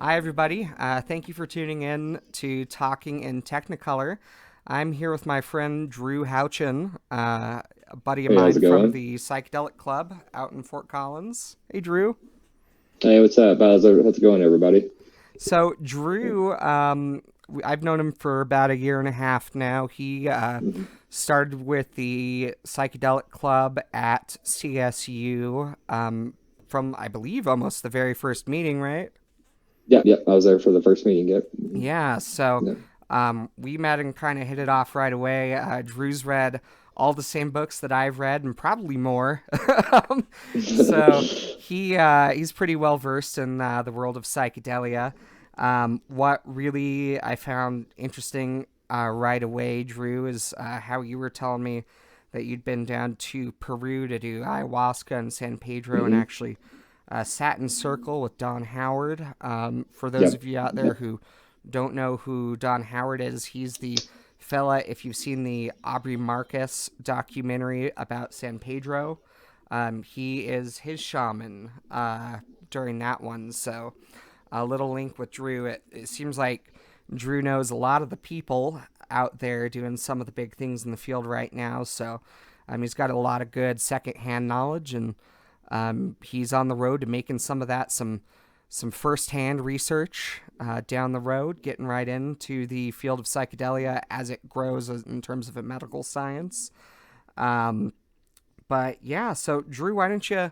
Hi, everybody. Thank you for tuning in to Talking in Technicolor. I'm here with my friend Drew Houchin, a buddy of Hey, how's mine it from going? the Psychedelic Club out in Fort Collins. Hey, Drew. Hey, what's up? How's it going, everybody? So, Drew, I've known him for about a year and a half now. He Mhm. started with the Psychedelic Club at CSU from, I believe, almost the very first meeting, right? Yep. I was there for the first meeting. Yep. Yeah, so Yep. we met and kind of hit it off right away. Drew's read all the same books that I've read and probably more. Um, so he's pretty well versed in the world of psychedelia. What really I found interesting right away, Drew, is how you were telling me that you'd been down to Peru to do ayahuasca in San Pedro and hmm actually sat in circle with Don Howard. For those Yep. of you out there Yep. who don't know who Don Howard is, he's the fella, if you've seen the Aubrey Marcus documentary about San Pedro, he is his shaman during that one. So a little link with Drew. It seems like Drew knows a lot of the people out there doing some of the big things in the field right now. So he's got a lot of good secondhand knowledge, and he's on the road to making some of that some firsthand research down the road, getting right into the field of psychedelia as it grows in terms of a medical science. Um, but yeah, so Drew, why don't you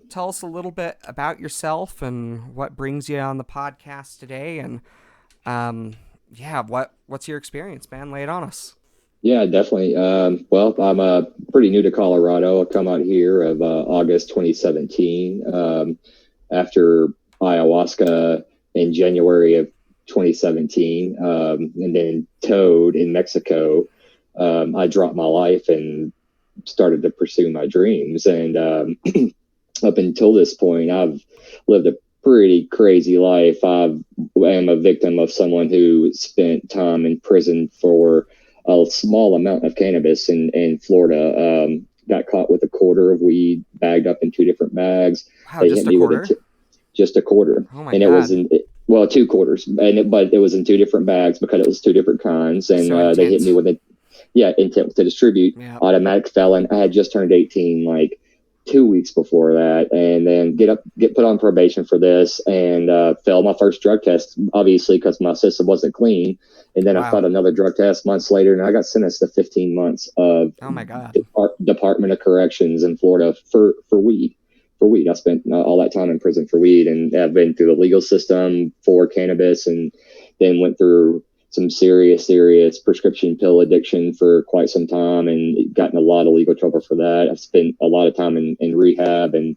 tell us a little bit about yourself and what brings you on the podcast today? And um, yeah, what's your experience, man? Lay it on us. Yeah, definitely. Well, I'm pretty new to Colorado. I come out here of August 2017 after ayahuasca in January of 2017, and then Toad in Mexico. I dropped my life and started to pursue my dreams. And up until this point, I've lived a pretty crazy life. am a victim of someone who spent time in prison for a small amount of cannabis in Florida. Got caught with a quarter of weed bagged up in two different bags. Wow, They just hit a me with quarter? just a quarter, Oh my and it was god, in well, two quarters, but it was in two different bags because it was two different kinds, and so they hit me intent. with a yeah, intent to distribute, Yeah. automatic felon. I had just turned 18 like 2 weeks before that, and then get put on probation for this, and failed my first drug test, obviously because my system wasn't clean. And then I Wow. failed another drug test months later, and I got sentenced to 15 months of Oh my god. Department of Corrections in Florida for weed. For weed, I spent all that time in prison for weed, and I've been through the legal system for cannabis, and then went through some serious prescription pill addiction for quite some time, and gotten a lot of legal trouble for that. I've spent a lot of time in rehab, and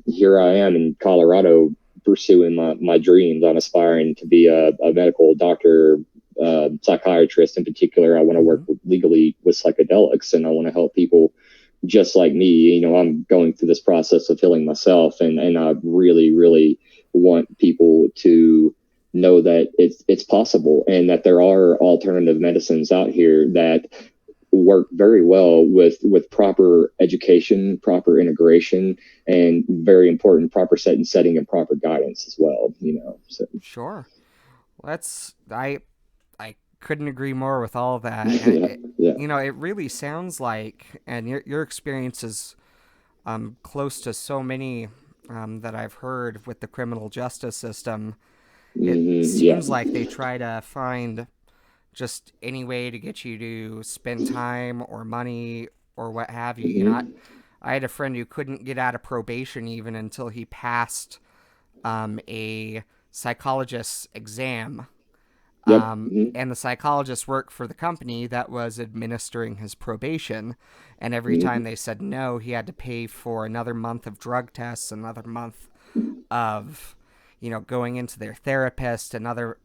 here I am in Colorado pursuing my dreams. I'm aspiring to be a medical doctor, psychiatrist in particular. I want to work Hmm. legally with psychedelics, and I want to help people just like me. I'm going through this process of healing myself, and I really want people to know that it's possible, and that there are alternative medicines out here that work very well with proper education, proper integration, and very important proper setting and proper guidance as well. So Sure. Well, I couldn't agree more with all of that, and yeah, yeah. it really sounds like, and your experience is close to so many that I've heard with the criminal justice system. It Yeah. seems like they try to find just any way to get you to spend time or money or what have you. hmm I had a friend who couldn't get out of probation even until he passed a psychologist's exam. Yep. And the psychologist worked for the company that was administering his probation. And every time hmm they said no, he had to pay for another month of drug tests, another month of, going into their therapist, another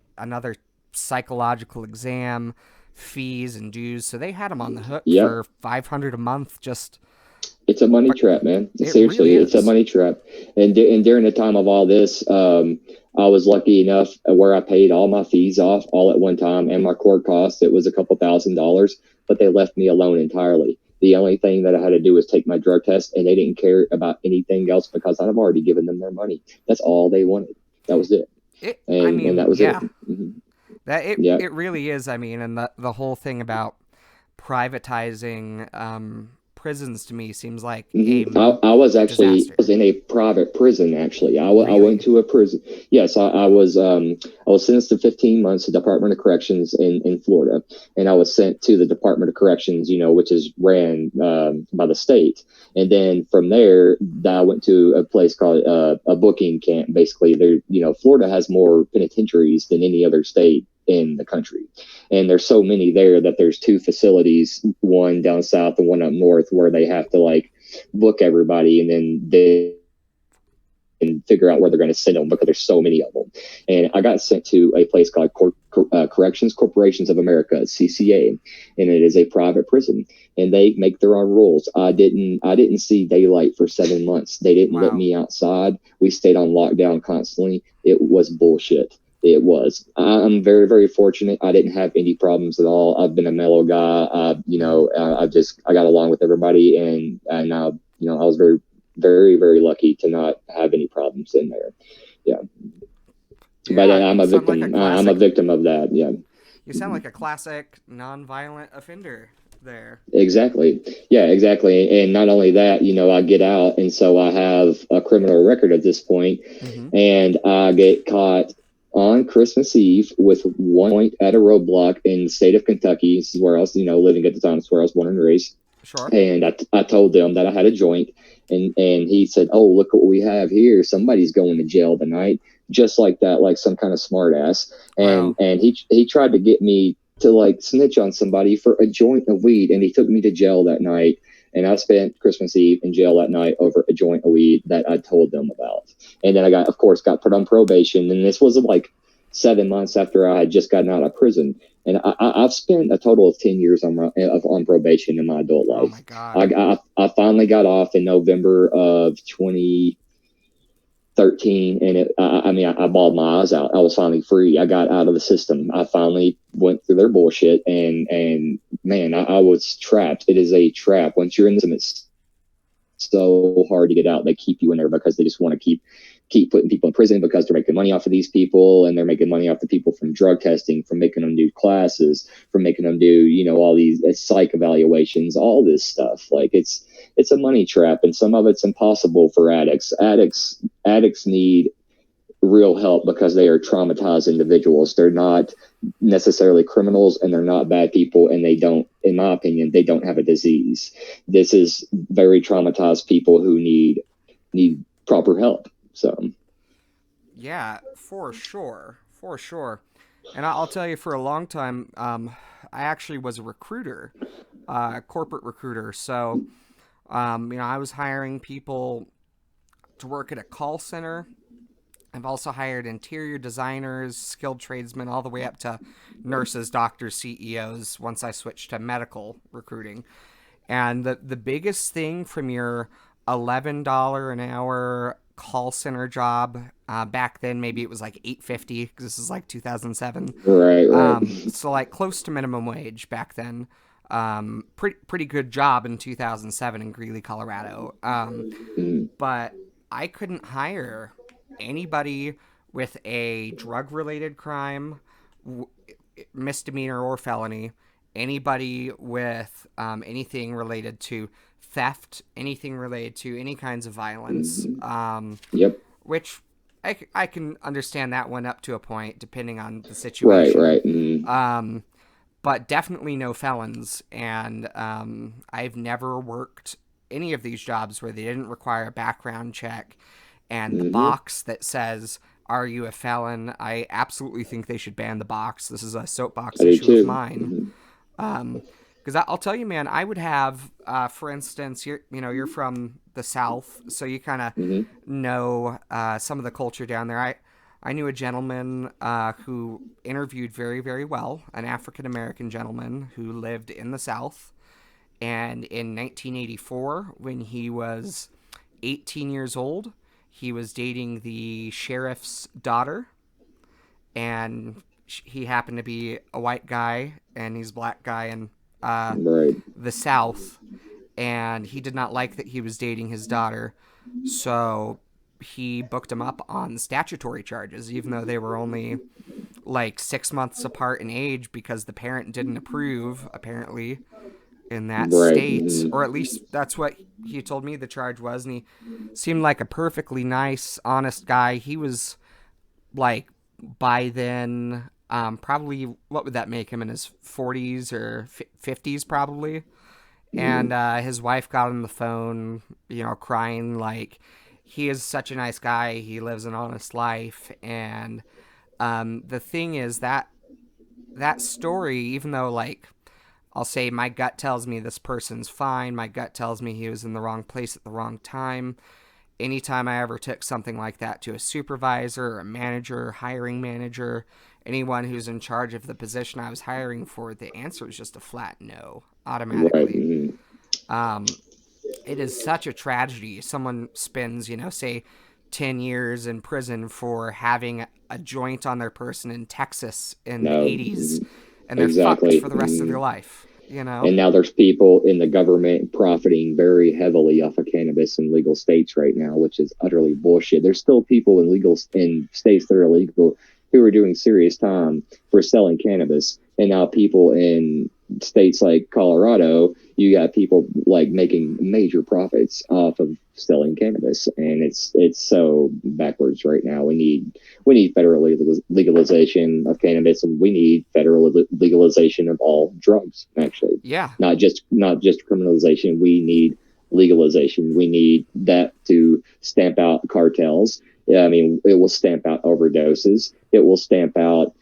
psychological exam, fees and dues. So they had him on the hook Yep. for 500 a month. Just, It's a money but trap, man. it really Seriously, it's a is. money trap. And during the time of all this, I was lucky enough where I paid all my fees off all at one time, and my court costs. It was a couple $1,000s, but they left me alone entirely. The only thing that I had to do was take my drug test, and they didn't care about anything else because I've already given them their money. That's all they wanted. That was it. I and mean, that was it. yeah, that Yeah. it really is. I mean, and the whole thing about privatizing prisons to me seems like a I was actually disaster. was in a private prison. Actually, I went Really? to a prison. Yes, I was sentenced to 15 months to Department of Corrections in Florida, and I was sent to the Department of Corrections, which is ran by the state. And then from there, I went to a place called a booking camp. Basically, there, Florida has more penitentiaries than any other state in the country, and there's so many there that there's two facilities, one down south and one up north, where they have to like book everybody, and then they can figure out where they're going to send them because there's so many of them. And I got sent to a place called Corrections Corporations of America, CCA, and it is a private prison, and they make their own rules. I didn't see daylight for 7 months. They didn't let Wow. me outside. We stayed on lockdown constantly. It was bullshit. It was. I'm very, very fortunate. I didn't have any problems at all. I've been a mellow guy. Hmm. I got along with everybody, and I was very, very, very lucky to not have any problems in there. Yeah, but Yeah, I'm you a sound like a victim. I'm a classic. victim of that. Yeah. You sound like a classic non-violent offender there. Exactly. Yeah, exactly. And not only that, I get out, and so I have a criminal record at this point, Hmm. and I get caught on Christmas Eve with one point at a roadblock in the state of Kentucky. This is where I was, living at the time. It's where I was born and raised. Sure. And I told them that I had a joint, and he said, "Oh, look what we have here. Somebody's going to jail tonight." Just like that, like some kind of smart ass. And Wow. and he tried to get me to like snitch on somebody for a joint of weed, and he took me to jail that night. And I spent Christmas Eve in jail that night over a joint of weed that I told them about. And then of course, got put on probation. And this was like 7 months after I had just gotten out of prison. And I've spent a total of 10 years on probation in my adult Oh life. my God. I finally got off in November of 2013, and I bawled my eyes out. I was finally free. I got out of the system. I finally went through their bullshit, and man, I was trapped. It is a trap. Once you're in the system, it's so hard to get out. They keep you in there because they just want to keep putting people in prison because they're making money off of these people, and they're making money off the people from drug testing, from making them do classes, from making them do all these psych evaluations, all this stuff. Like it's a money trap, and some of it's impossible for addicts need real help because they are traumatized individuals. They're not necessarily criminals, and they're not bad people, and they don't, in my opinion, they don't have a disease. This is very traumatized people who need proper help. So Yeah, for sure. For sure. And I'll tell you, for a long time, I actually was a recruiter, corporate recruiter. So, I was hiring people to work at a call center. I've also hired interior designers, skilled tradesmen, all the way up to nurses, doctors, CEOs once I switched to medical recruiting. And the biggest thing from your $11 an hour call center job back then, maybe it was like $8.50 because this is like 2007. right, right. So like close to minimum wage back then. Pretty good job in 2007 in Greeley, Colorado. Mm, But I couldn't hire anybody with a drug related crime, misdemeanor or felony, anybody with anything related to theft, anything related to any kinds of violence, mm, yep. which I can understand that one up to a point, depending on the Right, situation. right. Mm, Um, but definitely no felons. And I've never worked any of these jobs where they didn't require a background check and the mm-hmm. box that says, "Are you a felon?" I absolutely think they should ban the box. This is a soapbox I do issue of too. mine. Mm-hmm. Because I'll tell you, man, I would have, for instance, you're from the South, so you kind of Mm-hmm. know some of the culture down there. I knew a gentleman who interviewed very, very well, an African American gentleman who lived in the South. And in 1984, when he was 18 years old, he was dating the sheriff's daughter, and he happened to be a white guy, and he's a black guy in Right. the South, and he did not like that he was dating his daughter. So he booked him up on statutory charges, even though they were only like 6 months apart in age, because the parent didn't approve, apparently, in that Right. state, or at least that's what he told me the charge was. And he seemed like a perfectly nice, honest guy. He was like, by then, probably, what would that make him, in his 40s or 50s, probably. And his wife got on the phone, crying, like, he is such a nice guy. He lives an honest life. And the thing is that story, even though, like, I'll say my gut tells me this person's fine, my gut tells me he was in the wrong place at the wrong time. Anytime I ever took something like that to a supervisor or a manager, hiring manager, anyone who's in charge of the position I was hiring for, the answer was just a flat no, Right. automatically. It is such a tragedy. Someone spends, say 10 years in prison for having a joint on their person in Texas in the No. 80s, and they're fucked Exactly. for the rest of their life, And now there's people in the government profiting very heavily off of cannabis in legal states right now, which is utterly bullshit. There's still people in states that are illegal who are doing serious time for selling cannabis, and now people in states like Colorado, you got people like making major profits off of selling cannabis, and it's so backwards right now. We need federal legalization of cannabis, and we need federal legalization of all drugs. Actually, Yeah. not just criminalization. We need legalization. We need that to stamp out cartels. I mean, it will stamp out overdoses. It will stamp out,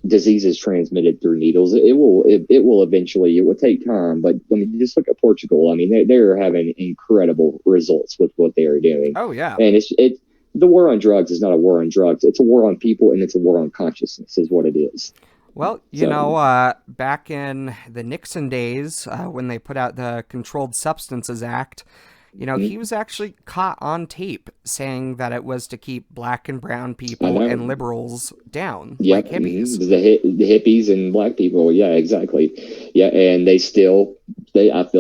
diseases transmitted through needles. It will eventually. It will take time, but I mean, just look at Portugal. I mean, they're having incredible results with what they are doing. Oh, yeah. And the war on drugs is not a war on drugs. It's a war on people, and it's a war on consciousness, is what it is. Well, back in the Nixon days, when they put out the Controlled Substances Act, he was actually caught on tape saying that it was to keep black and brown people and liberals down, like hippies. The hippies and black people. Yeah, exactly. Yeah, and I feel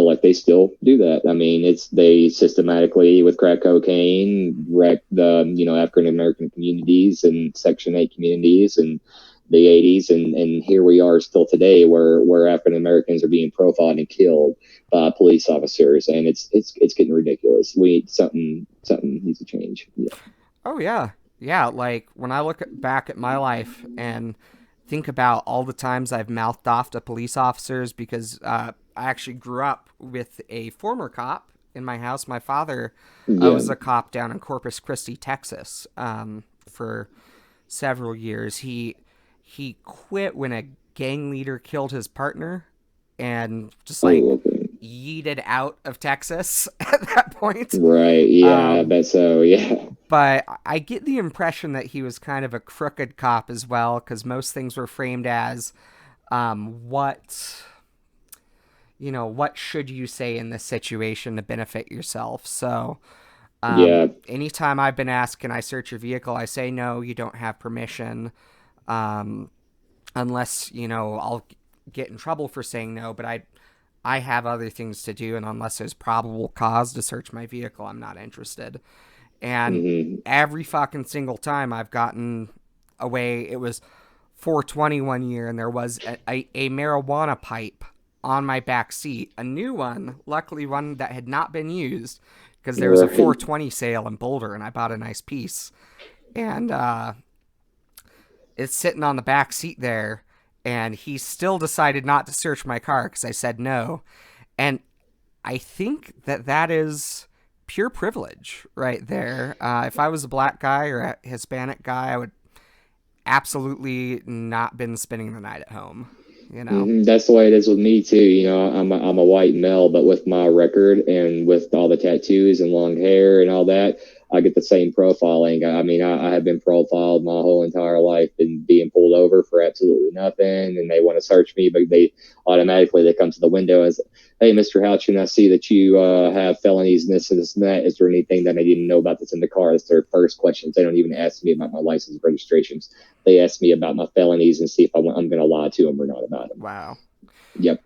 like they still do that. I mean, they systematically, with crack cocaine, wreck the, African American communities and Section 8 communities and the 80s, and here we are still today where African Americans are being profiled and killed by police officers, and it's getting ridiculous. We need something needs to change. Yeah. Oh, yeah. Like, when I look back at my life and think about all the times I've mouthed off to police officers, because I actually grew up with a former cop in my house. My father was a cop down in Corpus Christi, Texas, for several years. He quit when a gang leader killed his partner, and just like yeeted out of Texas at that point. Right. Yeah, I bet so. Yeah. But I get the impression that he was kind of a crooked cop as well, because most things were framed as, what should you say in this situation to benefit yourself? So, anytime I've been asked, can I search your vehicle? I say, no, you don't have permission. Unless, I'll get in trouble for saying no, but I have other things to do, and unless there's probable cause to search my vehicle, I'm not interested. And every fucking single time I've gotten away, it was 420 one year, and there was a marijuana pipe on my back seat, a new one, luckily one that had not been used, because there was a 420 sale in Boulder, and I bought a nice piece. And it's sitting on the back seat there, and he still decided not to search my car because I said no. And I think that is pure privilege right there. If I was a black guy or a Hispanic guy, I would absolutely not been spending the night at home. That's the way it is with me too. I'm a white male, but with my record and with all the tattoos and long hair and all that, I get the same profiling. I mean, I have been profiled my whole entire life and being pulled over for absolutely nothing, and they want to search me, but they come to the window as, hey, Mr. Houchin, I see that you have felonies and this and this and that. Is there anything that I didn't know about that's in the car? That's their first questions. They don't even ask me about my license registrations. They ask me about my felonies and see if I'm going to lie to them or not about them. Wow. Yep.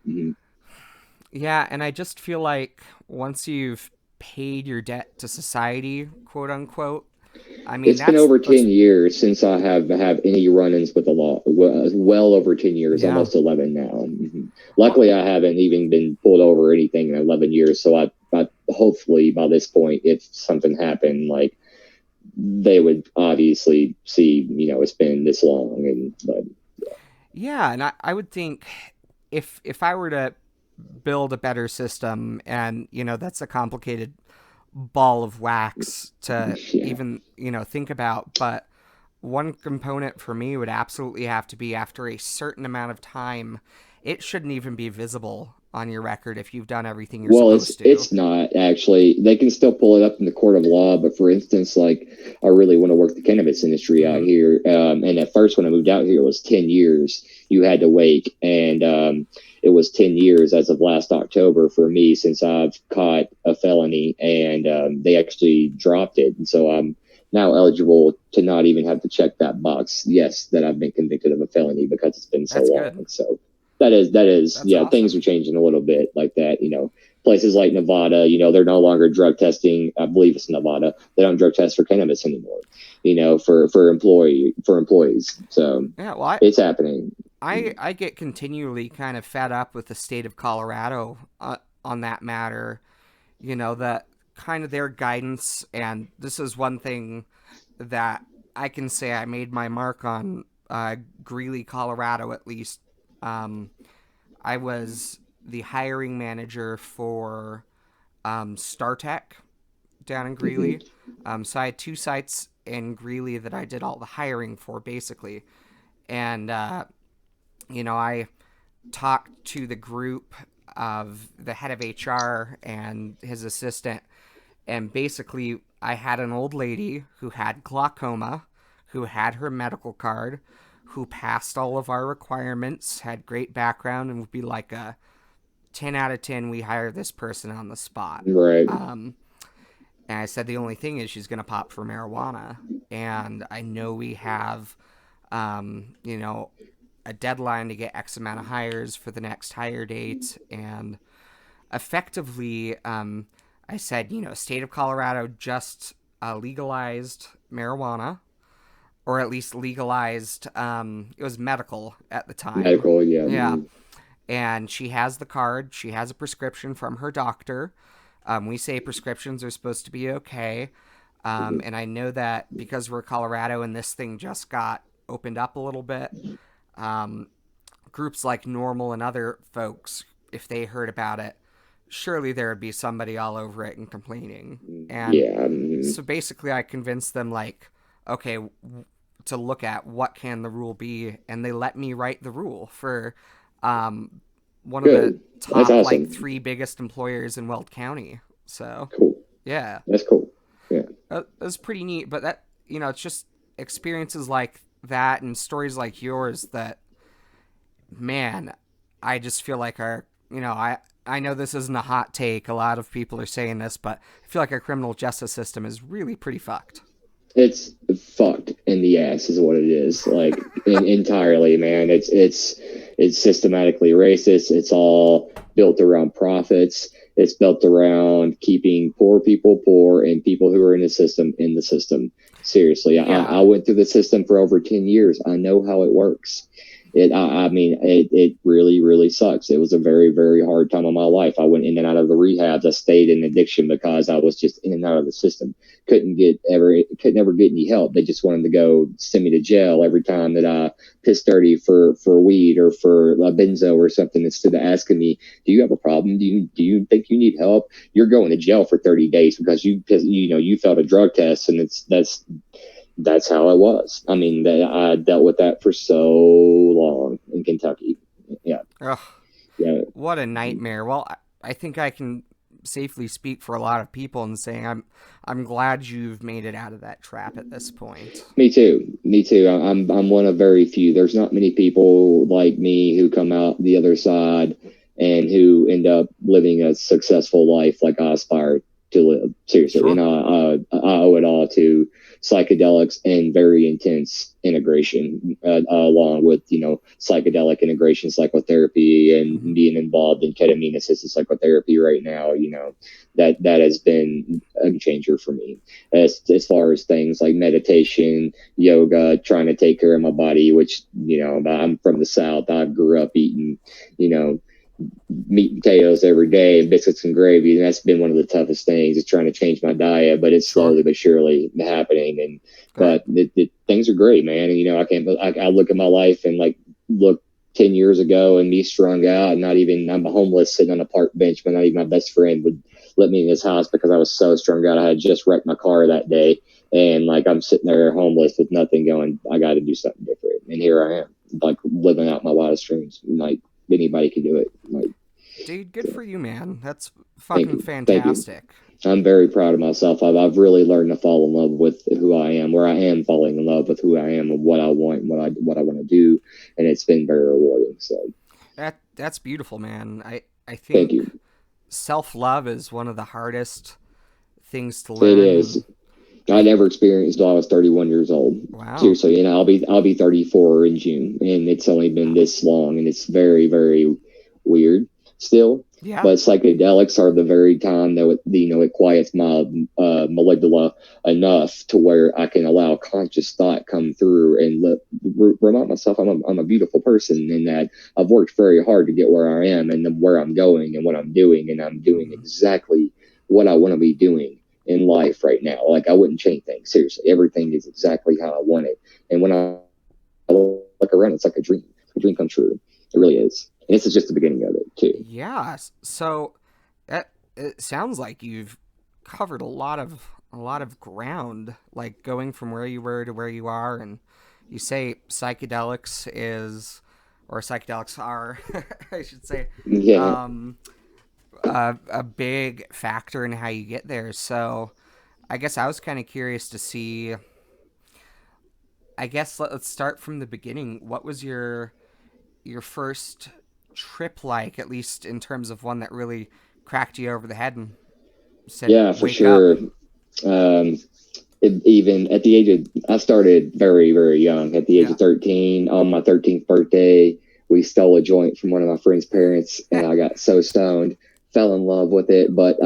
Yeah, and I just feel like once you've paid your debt to society, quote unquote. I mean, It's been over 10 years since I have any run-ins with the law. Well over 10 years, yeah. almost 11 now. Well, Luckily, I haven't even been pulled over or anything in 11 years. So I hopefully by this point, if something happened, like they would obviously see, it's been this long. But yeah, and I would think if I were to build a better system, and that's a complicated ball of wax to yeah. even think about, but one component for me would absolutely have to be after a certain amount of time. It shouldn't even be visible on your record if you've done everything you're Well, supposed to. it's not actually. They can still pull it up in the court of law, but for instance, like I really want to work the cannabis industry out Mm-hmm. here. And at first, when I moved out here, it was 10 years. You had to wait, and it was 10 years as of last October for me since I've caught a felony, and they actually dropped it, and so I'm now eligible to not even have to check that box. Yes, that I've been convicted of a felony because it's been so That's long. good. So that is That's yeah, things are awesome. changing a little bit like that. Places like Nevada, they're no longer drug testing. I believe it's Nevada. They don't drug test for cannabis anymore. For employees. So Yeah, well, it's happening. I get continually kind of fed up with the state of Colorado on that matter. That kind of their guidance, and this is one thing that I can say I made my mark on Greeley, Colorado, at least. Um, I was the hiring manager for StarTech down in Greeley. Mm-hmm. So I had two sites in Greeley that I did all the hiring for, basically. And, I talked to the group of the head of HR and his assistant. And basically, I had an old lady who had glaucoma, who had her medical card, who passed all of our requirements, had great background, and would be like a 10 out of 10. We hire this person on the spot. Right. And I said, the only thing is she's going to pop for marijuana. And I know we have, a deadline to get X amount of hires for the next hire date. And effectively, I said, state of Colorado just legalized marijuana, or at least legalized, it was medical at the time. Medical, yeah. Yeah. And she has the card. She has a prescription from her doctor. We say prescriptions are supposed to be okay. And I know that because we're Colorado and this thing just got opened up a little bit, groups like Normal and other folks, if they heard about it, surely there would be somebody all over it and complaining. And Yeah. so basically I convinced them, like, okay, to look at what can the rule be, and they let me write the rule for one of the Good. That's top like awesome. 3 biggest employers in Weld County. So Cool. yeah, That's cool. Yeah. that's pretty neat. But that it's just experiences like that and stories like yours that, man, I just feel like I know this isn't a hot take. A lot of people are saying this, but I feel like our criminal justice system is really pretty fucked. It's fucked in the ass is what it is, like entirely, man. It's systematically racist. It's all built around profits. It's built around keeping poor people poor and people who are in the system. Seriously, I Yeah. went through the system for over 10 years. I know how it works. I mean, it really, really sucks. It was a very, very hard time of my life. I went in and out of the rehabs. I stayed in addiction because I was just in and out of the system. Couldn't ever get any help. They just wanted to go send me to jail every time that I pissed dirty for weed or for a benzo or something, instead of asking me, do you have a problem? Do you think you need help? You're going to jail for 30 days because you failed a drug test, and that's how it was. I mean, I dealt with that for so long in Kentucky. Yeah. Ugh, Yeah. what a nightmare. Well, I think I can safely speak for a lot of people in saying I'm glad you've made it out of that trap at this point. Me too. Me too. I'm one of very few. There's not many people like me who come out the other side and who end up living a successful life like I aspire to live. Seriously. Sure. I owe it all to psychedelics and very intense integration, along with, psychedelic integration psychotherapy, and Hmm. being involved in ketamine assisted psychotherapy right now. That has been a changer for me, as far as things like meditation, yoga, trying to take care of my body, which, I'm from the South. I grew up eating, you know, meat and potatoes every day and biscuits and gravy. And that's been one of the toughest things, is trying to change my diet, but it's Sure. slowly but surely happening. And, Good. but things are great, man. And, I look at my life and like, look 10 years ago and me strung out, and I'm homeless sitting on a park bench, but not even my best friend would let me in his house because I was so strung out. I had just wrecked my car that day. And like, I'm sitting there homeless with nothing, going, I got to do something different. And here I am, like, living out my wildest dreams. Like, anybody can do it. Like, Dude, good for you, man. That's thank fucking you. Thank you. fantastic. I'm very proud of myself. I've really learned to fall in love with who I am, where I am falling in love with who I am and what I want and what I want to do. And it's been very rewarding. So That's beautiful, man. I thank think you. self-love is one of the hardest things to It learn, is. and I never experienced until I was 31 years old. wow. Seriously, and I'll be 34 in June, and it's only been this long, and it's very, very weird still. Yeah. But psychedelics are the very time that it quiets my amygdala enough to where I can allow conscious thought come through and remind myself I'm a beautiful person, and that I've worked very hard to get where I am and where I'm going and what I'm doing, and I'm doing Hmm. exactly what I want to be doing in life right now. Like, I wouldn't change things. Seriously, everything is exactly how I want it. And when I look around, it's like a dream. It's a dream come true. It really is. And this is just the beginning of it too. Yeah. So that it sounds like you've covered a lot of ground, like going from where you were to where you are, and you say psychedelics are, I should say, Yeah, um, a big factor in how you get there. So I guess I was kind of curious to see. I guess let's start from the beginning. What was your first trip like, at least in terms of one that really cracked you over the head and said, yeah, for "Wake up"? sure. Um, Even at the age of, I started very, very young. At the age Yeah. of 13, on my 13th birthday, we stole a joint from one of my friend's parents, and I got so stoned, fell in love with it. But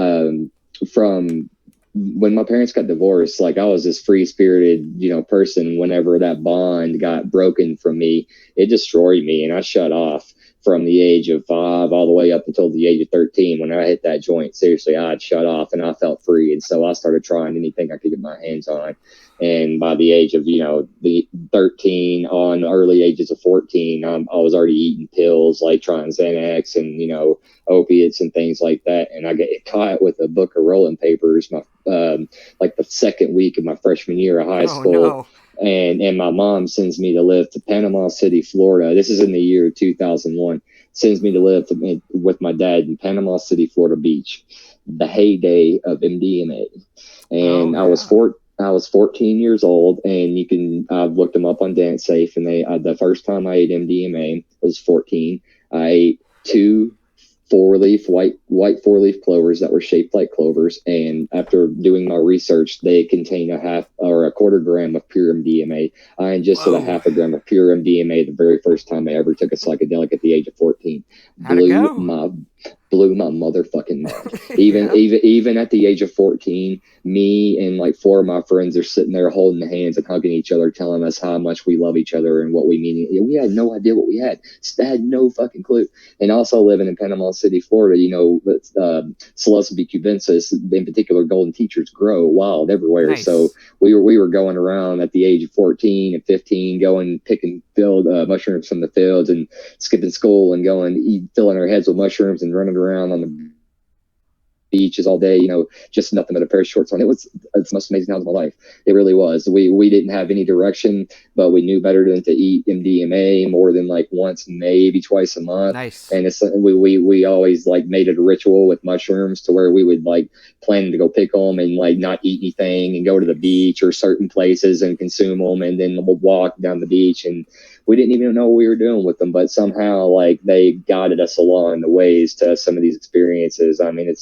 from when my parents got divorced, like, I was this free spirited, person. Whenever that bond got broken from me, it destroyed me, and I shut off from the age of 5 all the way up until the age of 13. When I hit that joint, seriously, I'd shut off and I felt free. And so I started trying anything I could get my hands on. And by the age of, the 13, on early ages of 14, I was already eating pills, like trying Xanax and, opiates and things like that. And I get caught with a book of rolling papers, like the second week of my freshman year of high Oh school. no. And my mom sends me to live to Panama City, Florida. This is in the year 2001. Sends me to live with my dad in Panama City, Florida Beach, the heyday of MDMA. Oh And yeah. I was 14 years old, and I've looked them up on Dance Safe, and the first time I ate MDMA was 14. I ate two white 4-leaf clovers that were shaped like clovers, and after doing my research, they contain a half or a quarter gram of pure MDMA. I ingested a Whoa. half a gram of pure MDMA the very first time I ever took a psychedelic at the age of 14. How'd it blew go? my blew my motherfucking mind. Even Yeah. even even at the age of 14, me and like 4 of my friends are sitting there holding hands and hugging each other, telling us how much we love each other and what we mean. We had no idea what we had. I had no fucking clue. And also living in Panama City, Florida, psilocybe cubensis, in particular, golden teachers, grow wild everywhere. So Nice. we were going around at the age of 14 and 15, going picking field mushrooms from the fields and skipping school and filling our heads with mushrooms and running around on the beaches all day, just nothing but a pair of shorts on. It's the most amazing time of my life. It really was. We didn't have any direction, but we knew better than to eat MDMA more than like once, maybe twice a month. Nice. And we always like made it a ritual with mushrooms, to where we would like plan to go pick them and like not eat anything and go to the beach or certain places and consume them, and then we'll walk down the beach, and we didn't even know what we were doing with them, but somehow like they guided us along the ways to some of these experiences. I mean,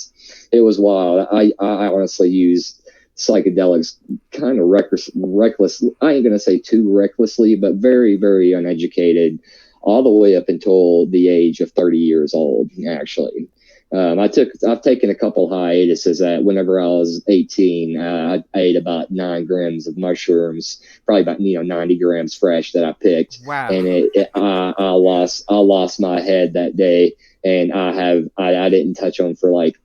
it was wild. I honestly use psychedelics kind of reckless. I ain't gonna say too recklessly, but very, very uneducated, all the way up until the age of 30 years old. Actually, I've taken a couple hiatuses. Whenever I was 18, I ate about 9 grams of mushrooms, probably about 90 grams fresh that I picked, Wow. and I lost my head that day, and I didn't touch them for like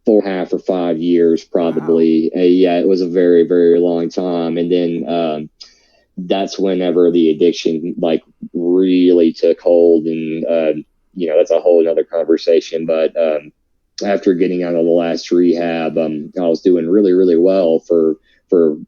4.5 or 5 years probably. Wow. Yeah, it was a very, very long time, and then that's whenever the addiction like really took hold, and that's a whole other conversation. But after getting out of the last rehab, I was doing really, really well for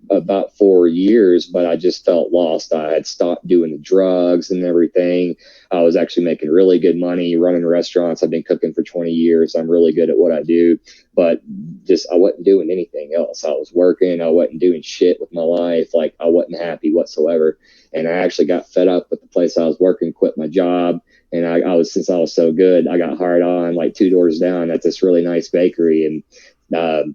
about 4 years, but I just felt lost. I had stopped doing the drugs and everything. I was actually making really good money running restaurants. I've been cooking for 20 years. I'm really good at what I do, but just I wasn't doing anything else. I was working. I wasn't doing shit with my life. Like I wasn't happy whatsoever. And I actually got fed up with the place I was working, quit my job. And since I was so good, I got hired on like 2 doors down at this really nice bakery. And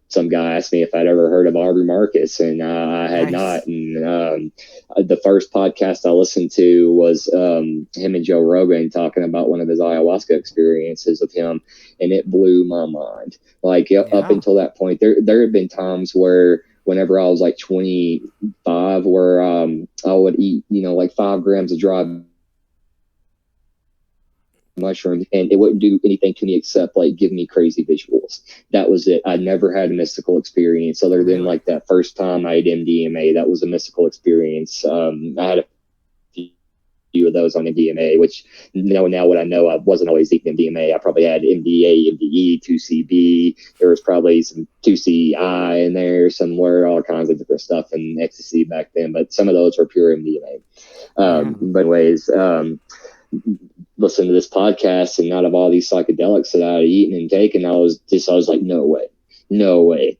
some guy asked me if I'd ever heard of Aubrey Marcus, and I had not. And the first podcast I listened to was him and Joe Rogan talking about one of his ayahuasca experiences with him, and it blew my mind. Like up until that point, there had been times where whenever I was like 25, where I would eat, like 5 grams of dry mushroom, and it wouldn't do anything to me except like give me crazy visuals. That was it. I never had a mystical experience other than like that first time I ate MDMA. That was a mystical experience. I had a few of those on MDMA, which now what I know, I wasn't always eating MDMA. I probably had MDA, MDE, 2CB. There was probably some 2CI in there somewhere, all kinds of different stuff, and ecstasy back then. But some of those were pure MDMA. But anyways, listen to this podcast, and out of all these psychedelics that I had eaten and taken, I was like, no way.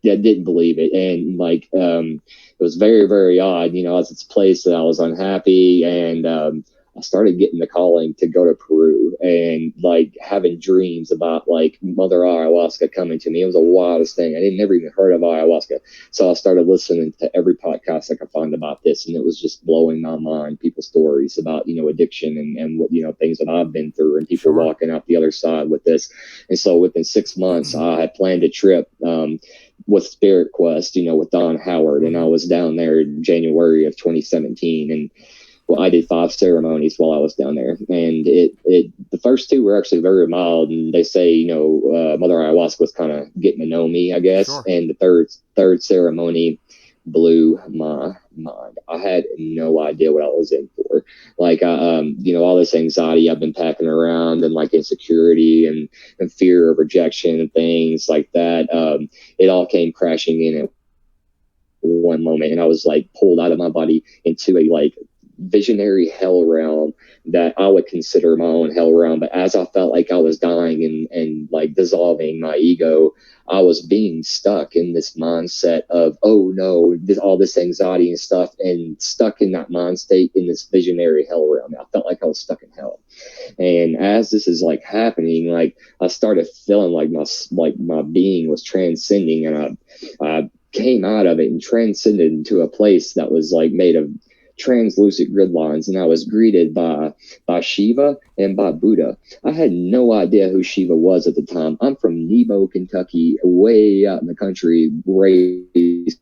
I didn't believe it. And like, it was very, very odd. I was at this place that I was unhappy, and I started getting the calling to go to Peru, and like having dreams about like Mother Ayahuasca coming to me. It was the wildest thing. I didn't never even heard of ayahuasca. So I started listening to every podcast I could find about this, and it was just blowing my mind. People's stories about, addiction and what, things that I've been through, and people walking out the other side with this. And so within 6 months, I had planned a trip with Spirit Quest, with Don Howard, and I was down there in January of 2017, and well, I did 5 ceremonies while I was down there, and the first 2 were actually very mild, and they say, Mother Ayahuasca was kind of getting to know me, I guess. And the third ceremony blew my mind. I had no idea what I was in for. Like, all this anxiety I've been packing around, and like insecurity and fear of rejection and things like that. It all came crashing in at one moment, and I was like pulled out of my body into a like visionary hell realm that I would consider my own hell realm. But as I felt like I was dying and like dissolving my ego, I was being stuck in this mindset of, oh no, all this anxiety and stuff, and stuck in that mind state in this visionary hell realm. I felt like I was stuck in hell. And as this is like happening, like I started feeling like my being was transcending, and I came out of it and transcended into a place that was like made of translucent grid lines, and I was greeted by Shiva and by Buddha. I had no idea who Shiva was at the time. I'm from Nebo, Kentucky, way out in the country, raised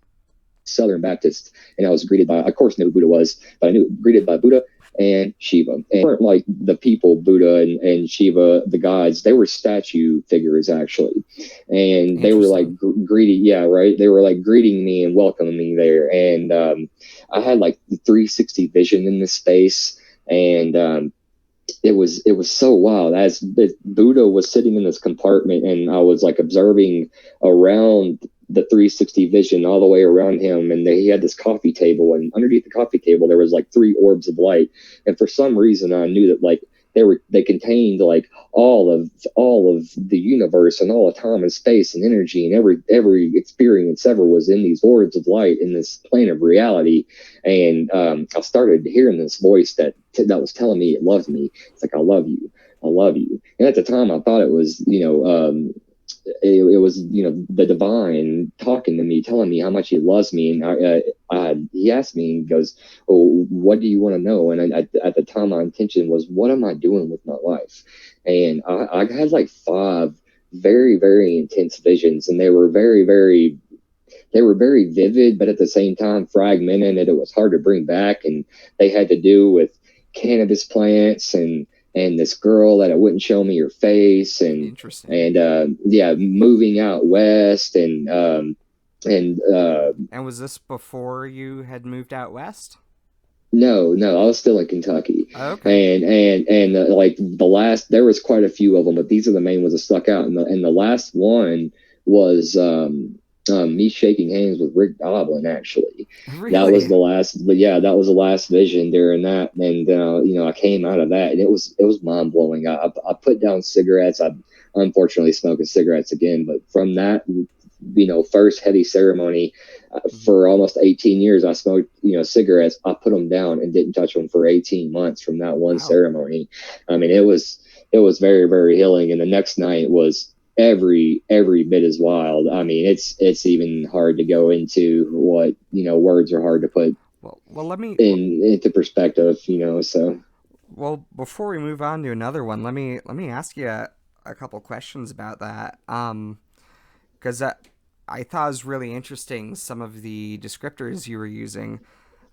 Southern Baptist, and I was greeted by, of course, knew who Buddha was, but I knew greeted by Buddha and Shiva. And they weren't like the people, Buddha and Shiva, the gods. They were statue figures, actually. And they were like greeting, they were like greeting me and welcoming me there. And I had like 360 vision in this space, and it was so wild. As Buddha was sitting in this compartment, and I was like observing around the 360 vision all the way around him, and he had this coffee table, and underneath the coffee table there was like 3 orbs of light, and for some reason I knew that like they contained like all of the universe and all of time and space and energy, and every experience ever was in these orbs of light in this plane of reality. And I started hearing this voice that was telling me it loved me. It's like, I love you. And at the time I thought it was it was, you know, the divine talking to me, telling me how much he loves me. And he asked me, he goes, "Oh, what do you want to know?" And at the time, my intention was, what am I doing with my life? And I had like 5 very, very intense visions, and they were very vivid, but at the same time fragmented, and it was hard to bring back. And they had to do with cannabis plants and this girl that it wouldn't show me her face, Interesting. and yeah, moving out west, and And was this before you had moved out west? no, I was still in Kentucky. Okay. And like the last, there was quite a few of them, but these are the main ones that stuck out. And the last one was me shaking hands with Rick Doblin. Actually, that was Really? the last. But yeah, that was the last vision during that. And you know, I came out of that, and it was mind blowing. I put down cigarettes. I unfortunately smoking cigarettes again, but from that, you know, first heavy ceremony, Mhm. for almost 18 years I smoked, you know, cigarettes. I put them down and didn't touch them for 18 months from that one Wow. ceremony. I mean, it was very, very healing. And the next night was every bit as wild. I mean, it's even hard to go into what, you know, words are hard to put Well, let me. into perspective, you know. So Well, before we move on to another one, let me ask you a couple questions about that. Because I thought it was really interesting some of the descriptors you were using.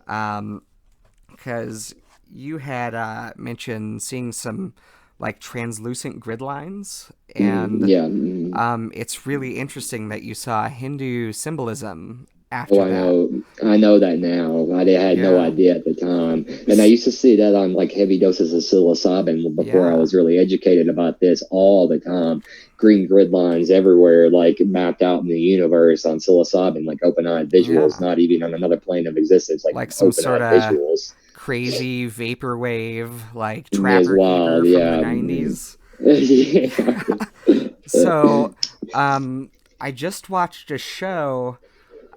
Because you had mentioned seeing some like translucent grid lines, and yeah. it's really interesting that you saw Hindu symbolism Oh, after that. I know that now. I had no Yeah. idea at the time, and I used to see that on like heavy doses of psilocybin before I Yeah. was really educated about this all the time. Green grid lines everywhere, like mapped out in the universe on psilocybin, like open-eyed visuals, Yeah. not even on another plane of existence, like Like some sort open-eyed of visuals. crazy vaporwave, like Is trapper keeper wild, from the yeah. 90s. Yeah. So, I just watched a show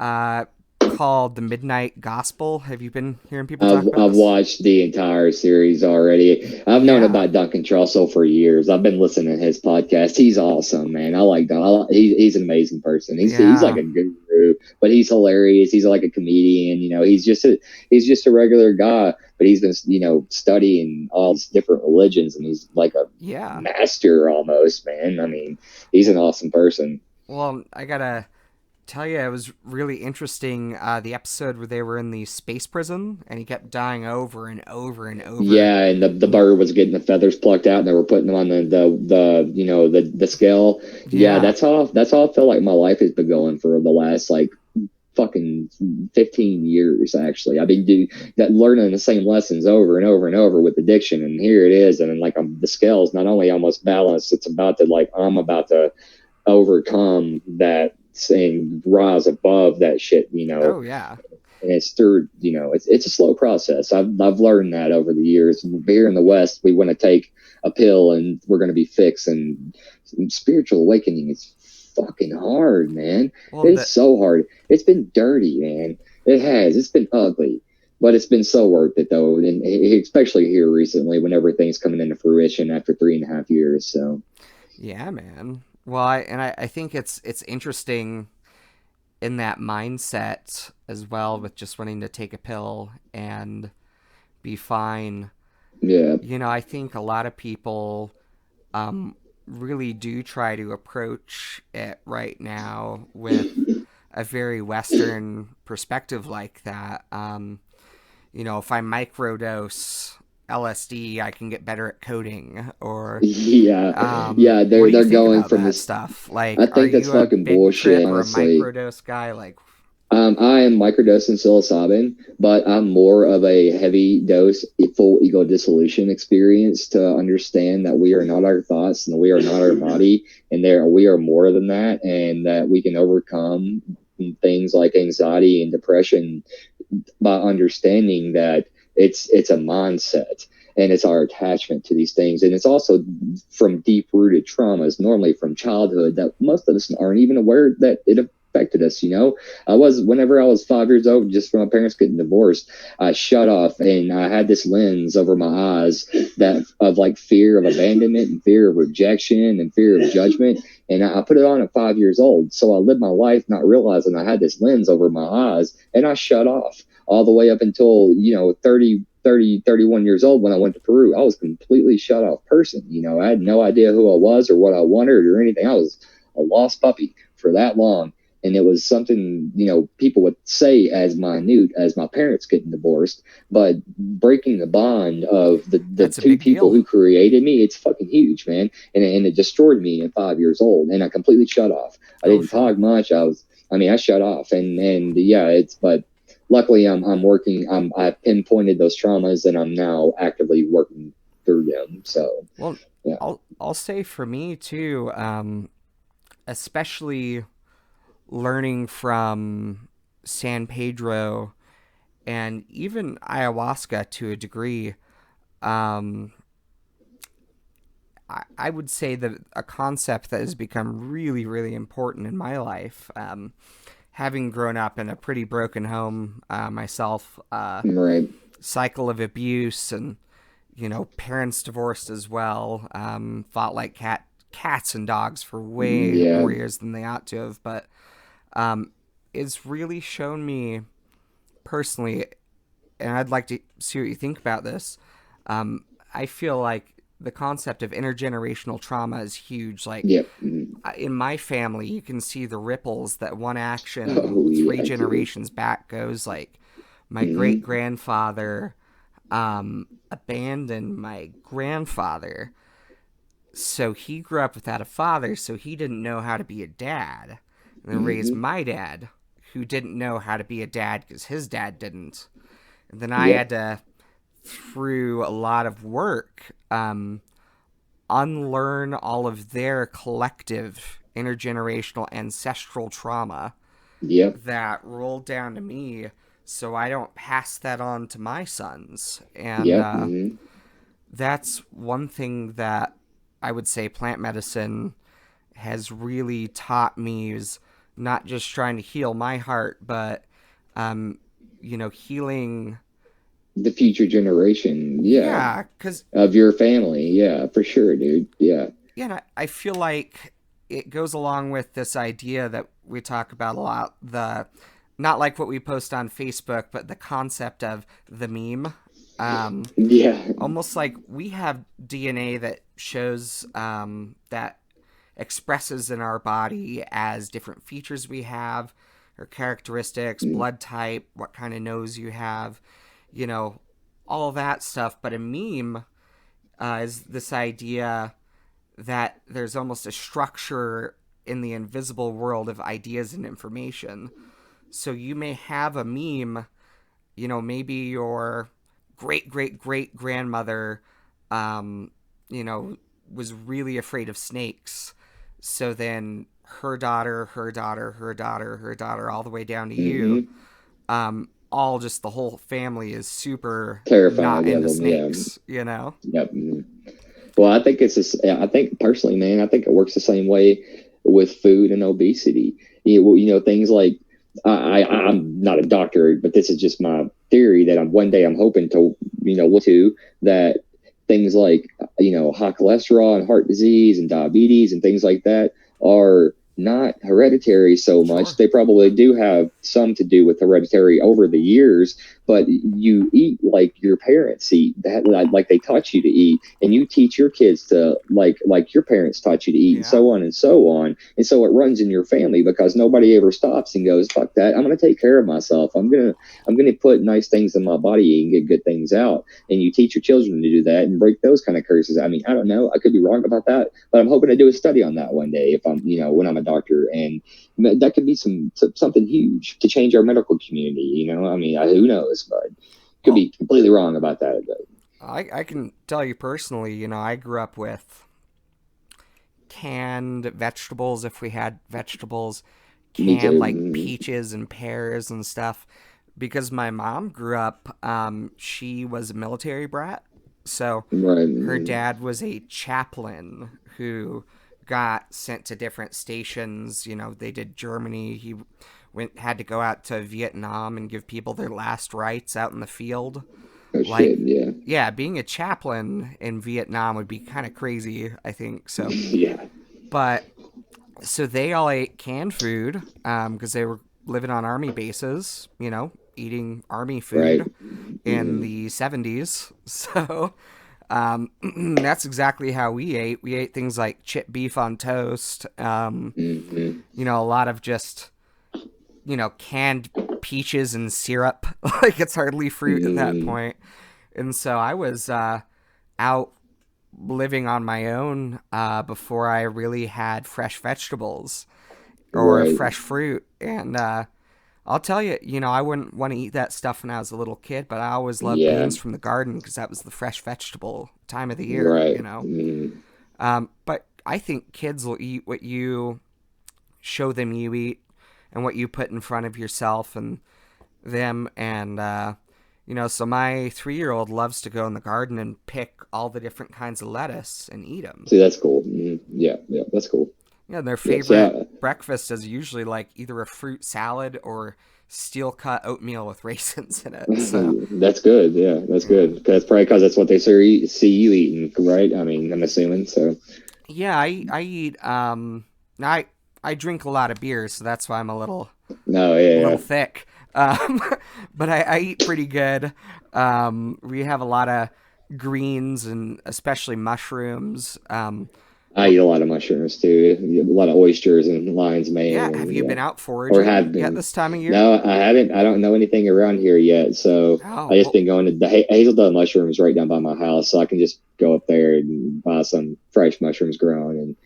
uh, called The Midnight Gospel. Have you been hearing people talk about I've this? watched the entire series already. I've known Yeah. about Duncan Trussell for years. I've been listening to his podcast. He's awesome, man. I like Don. He's an amazing person. He's like Yeah. a guru, but he's hilarious. He's like a comedian. You know, he's just a regular guy, but he's been, you know, studying all these different religions, and he's like a Yeah. master almost, man. I mean, he's an Well, awesome person. well, I gotta tell you, it was really interesting. The episode where they were in the space prison and he kept dying over and over and over. Yeah, and the bird was getting the feathers plucked out, and they were putting them on the you know, the scale. Yeah, Yeah. that's how I feel like my life has been going for the last like fucking 15 years. Actually, I've been doing that, learning the same lessons over and over and over with addiction, and here it is. And like, the scale's not only almost balanced, it's about to, like, I'm about to overcome that and rise above that shit, you know. Oh, yeah. And it's through, you know, it's a slow process. I've learned that over the years. Here in the West, we want to take a pill and we're going to be fixed. And spiritual awakening is fucking hard, man. Well, It's so hard. It's been dirty, man. It has. It's been ugly, but it's been so worth it, though. And especially here recently, when everything's coming into fruition after 3.5 years. So yeah, man. Well, I think it's interesting in that mindset as well with just wanting to take a pill and be fine. yeah. I think a lot of people really do try to approach it right now with a very Western perspective like that. If I microdose LSD, I can get better at coding. Or, Yeah, yeah, what do you they're think going about from that this. stuff? I Like, are think that's you a fucking big bullshit, trip or a honestly. microdose guy? Like, I am microdosing psilocybin, but I'm more of a heavy dose, full ego dissolution experience to understand that we are not our thoughts and we are not our body, and we are more than that, and that we can overcome things like anxiety and depression by understanding that it's a mindset, and it's our attachment to these things, and it's also from deep rooted traumas, normally from childhood, that most of us aren't even aware that it affected us. Whenever I was 5 years old, just from my parents getting divorced, I shut off, and I had this lens over my eyes that of like fear of abandonment and fear of rejection and fear of judgment. And I put it on at 5 years old. So I lived my life not realizing I had this lens over my eyes, and I shut off all the way up until, 31 years old when I went to Peru. I was a completely shut off person. I had no idea who I was or what I wanted or anything. I was a lost puppy for that long. And it was something, people would say as minute as my parents getting divorced, but breaking the bond of the two people who created me, it's fucking huge, man. And it destroyed me at 5 years old, and I completely shut off. I didn't talk much. I shut off, and yeah, but luckily I'm working. I've pinpointed those traumas, and I'm now actively working through them. So, well, yeah. I'll say for me too, especially learning from San Pedro and even ayahuasca to a degree, I would say that a concept that has become really, really important in my life, having grown up in a pretty broken home myself, right. cycle of abuse and, parents divorced as well, fought like cats and dogs for way more years than they ought to have, but it's really shown me personally, and I'd like to see what you think about this. I feel like the concept of intergenerational trauma is huge. Like in my family, you can see the ripples that one action three generations back goes. Like my great grandfather abandoned my grandfather, so he grew up without a father, so he didn't know how to be a dad. And then raised my dad, who didn't know how to be a dad because his dad didn't. And then I had to, through a lot of work, unlearn all of their collective intergenerational ancestral trauma that rolled down to me, so I don't pass that on to my sons. And that's one thing that I would say plant medicine has really taught me, is not just trying to heal my heart, but healing the future generation, cause, of your family, for sure, dude. And I feel like it goes along with this idea that we talk about a lot, the not like what we post on Facebook, but the concept of the meme. Almost like we have DNA that shows that expresses in our body as different features we have, or characteristics, blood type, what kind of nose you have, all of that stuff. But a meme is this idea that there's almost a structure in the invisible world of ideas and information. So you may have a meme, maybe your great great great grandmother was really afraid of snakes, so then her daughter, all the way down to you, all just the whole family is super terrified not into them, snakes, Well, I think personally, man, I think it works the same way with food and obesity. Things like, I'm not a doctor, but this is just my theory that one day I'm hoping to, look to, that things like, high cholesterol and heart disease and diabetes and things like that are not hereditary so much. Sure. They probably do have some to do with hereditary over the years, but you eat like your parents eat, that like they taught you to eat, and you teach your kids to like your parents taught you to eat, and so on and so on. And so it runs in your family because nobody ever stops and goes, fuck that, I'm going to take care of myself. I'm going to put nice things in my body and get good things out. And you teach your children to do that and break those kind of curses. I mean, I don't know, I could be wrong about that, but I'm hoping to do a study on that one day if I'm, when I'm a doctor, and that could be something huge to change our medical community. I mean, who knows, but could be completely wrong about that. But I can tell you personally, I grew up with canned vegetables, if we had vegetables, canned like peaches and pears and stuff, because my mom grew up, she was a military brat. So her dad was a chaplain who got sent to different stations. You know, they did Germany. He had to go out to Vietnam and give people their last rites out in the field. Oh Like, shit, yeah. yeah, being a chaplain in Vietnam would be kind of crazy, I think. So, Yeah. but so they all ate canned food because they were living on army bases, you know, eating army Right. food in the 70s. So that's exactly how we ate. We ate things like chip beef on toast, Mm-hmm. you know, a lot of just, you know, canned peaches and syrup. Like it's hardly fruit at that Mm-hmm. point. And so I was out living on my own before I really had fresh vegetables or Right. fresh fruit. And I'll tell you, you know, I wouldn't want to eat that stuff when I was a little kid, but I always loved Yeah. beans from the garden because that was the fresh vegetable time of the year, you Right. know. Mm-hmm. But I think kids will eat what you show them you eat and what you put in front of yourself and them. And, you know, so my 3-year-old loves to go in the garden and pick all the different kinds of lettuce and eat them. See, that's cool. Mm-hmm. Yeah. Yeah. That's cool. Yeah, their Yes. favorite Yeah. breakfast is usually like either a fruit salad or steel cut oatmeal with raisins in it. So, That's good. Yeah, that's yeah. good. Cause probably because that's what they see you eating, right? I mean, I'm assuming. So, Yeah, I eat I drink a lot of beer, so that's why I'm no, a little yeah, thick. Um, but I eat pretty good. We have a lot of greens and especially mushrooms. I eat a lot of mushrooms too. A lot of oysters and lion's Yeah, mane, have and you yeah, been out or foraging have yet been. this time of year? No, I haven't. I don't know anything around here yet. So Oh, I just well, been going to the Hazelnut mushrooms right down by my house, so I can just go up there and buy some fresh mushrooms grown and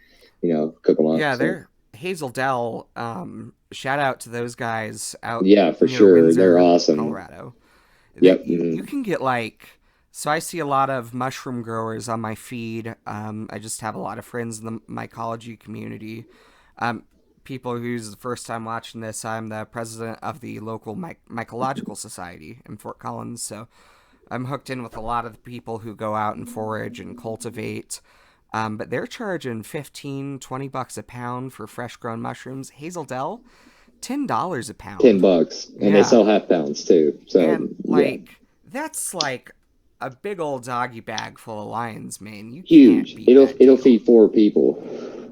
cook them up. yeah, So they're Hazel Dell. Shout out to those guys out yeah, for near sure, they're Windsor, awesome. Colorado. Yep. You can get like, so I see a lot of mushroom growers on my feed. I just have a lot of friends in the mycology community. Um, People who's the first time watching this, I'm the president of the local mycological society in Fort Collins, so I'm hooked in with a lot of the people who go out and forage and cultivate. But they're charging 15, $20 a pound for fresh grown mushrooms. Hazel Dell, $10 a ten pound. bucks, and they Yeah. sell half pounds too. So And yeah, like that's like a big old doggy bag full of lion's mane. You can't huge. beat It'll that it'll deal. feed 4 people.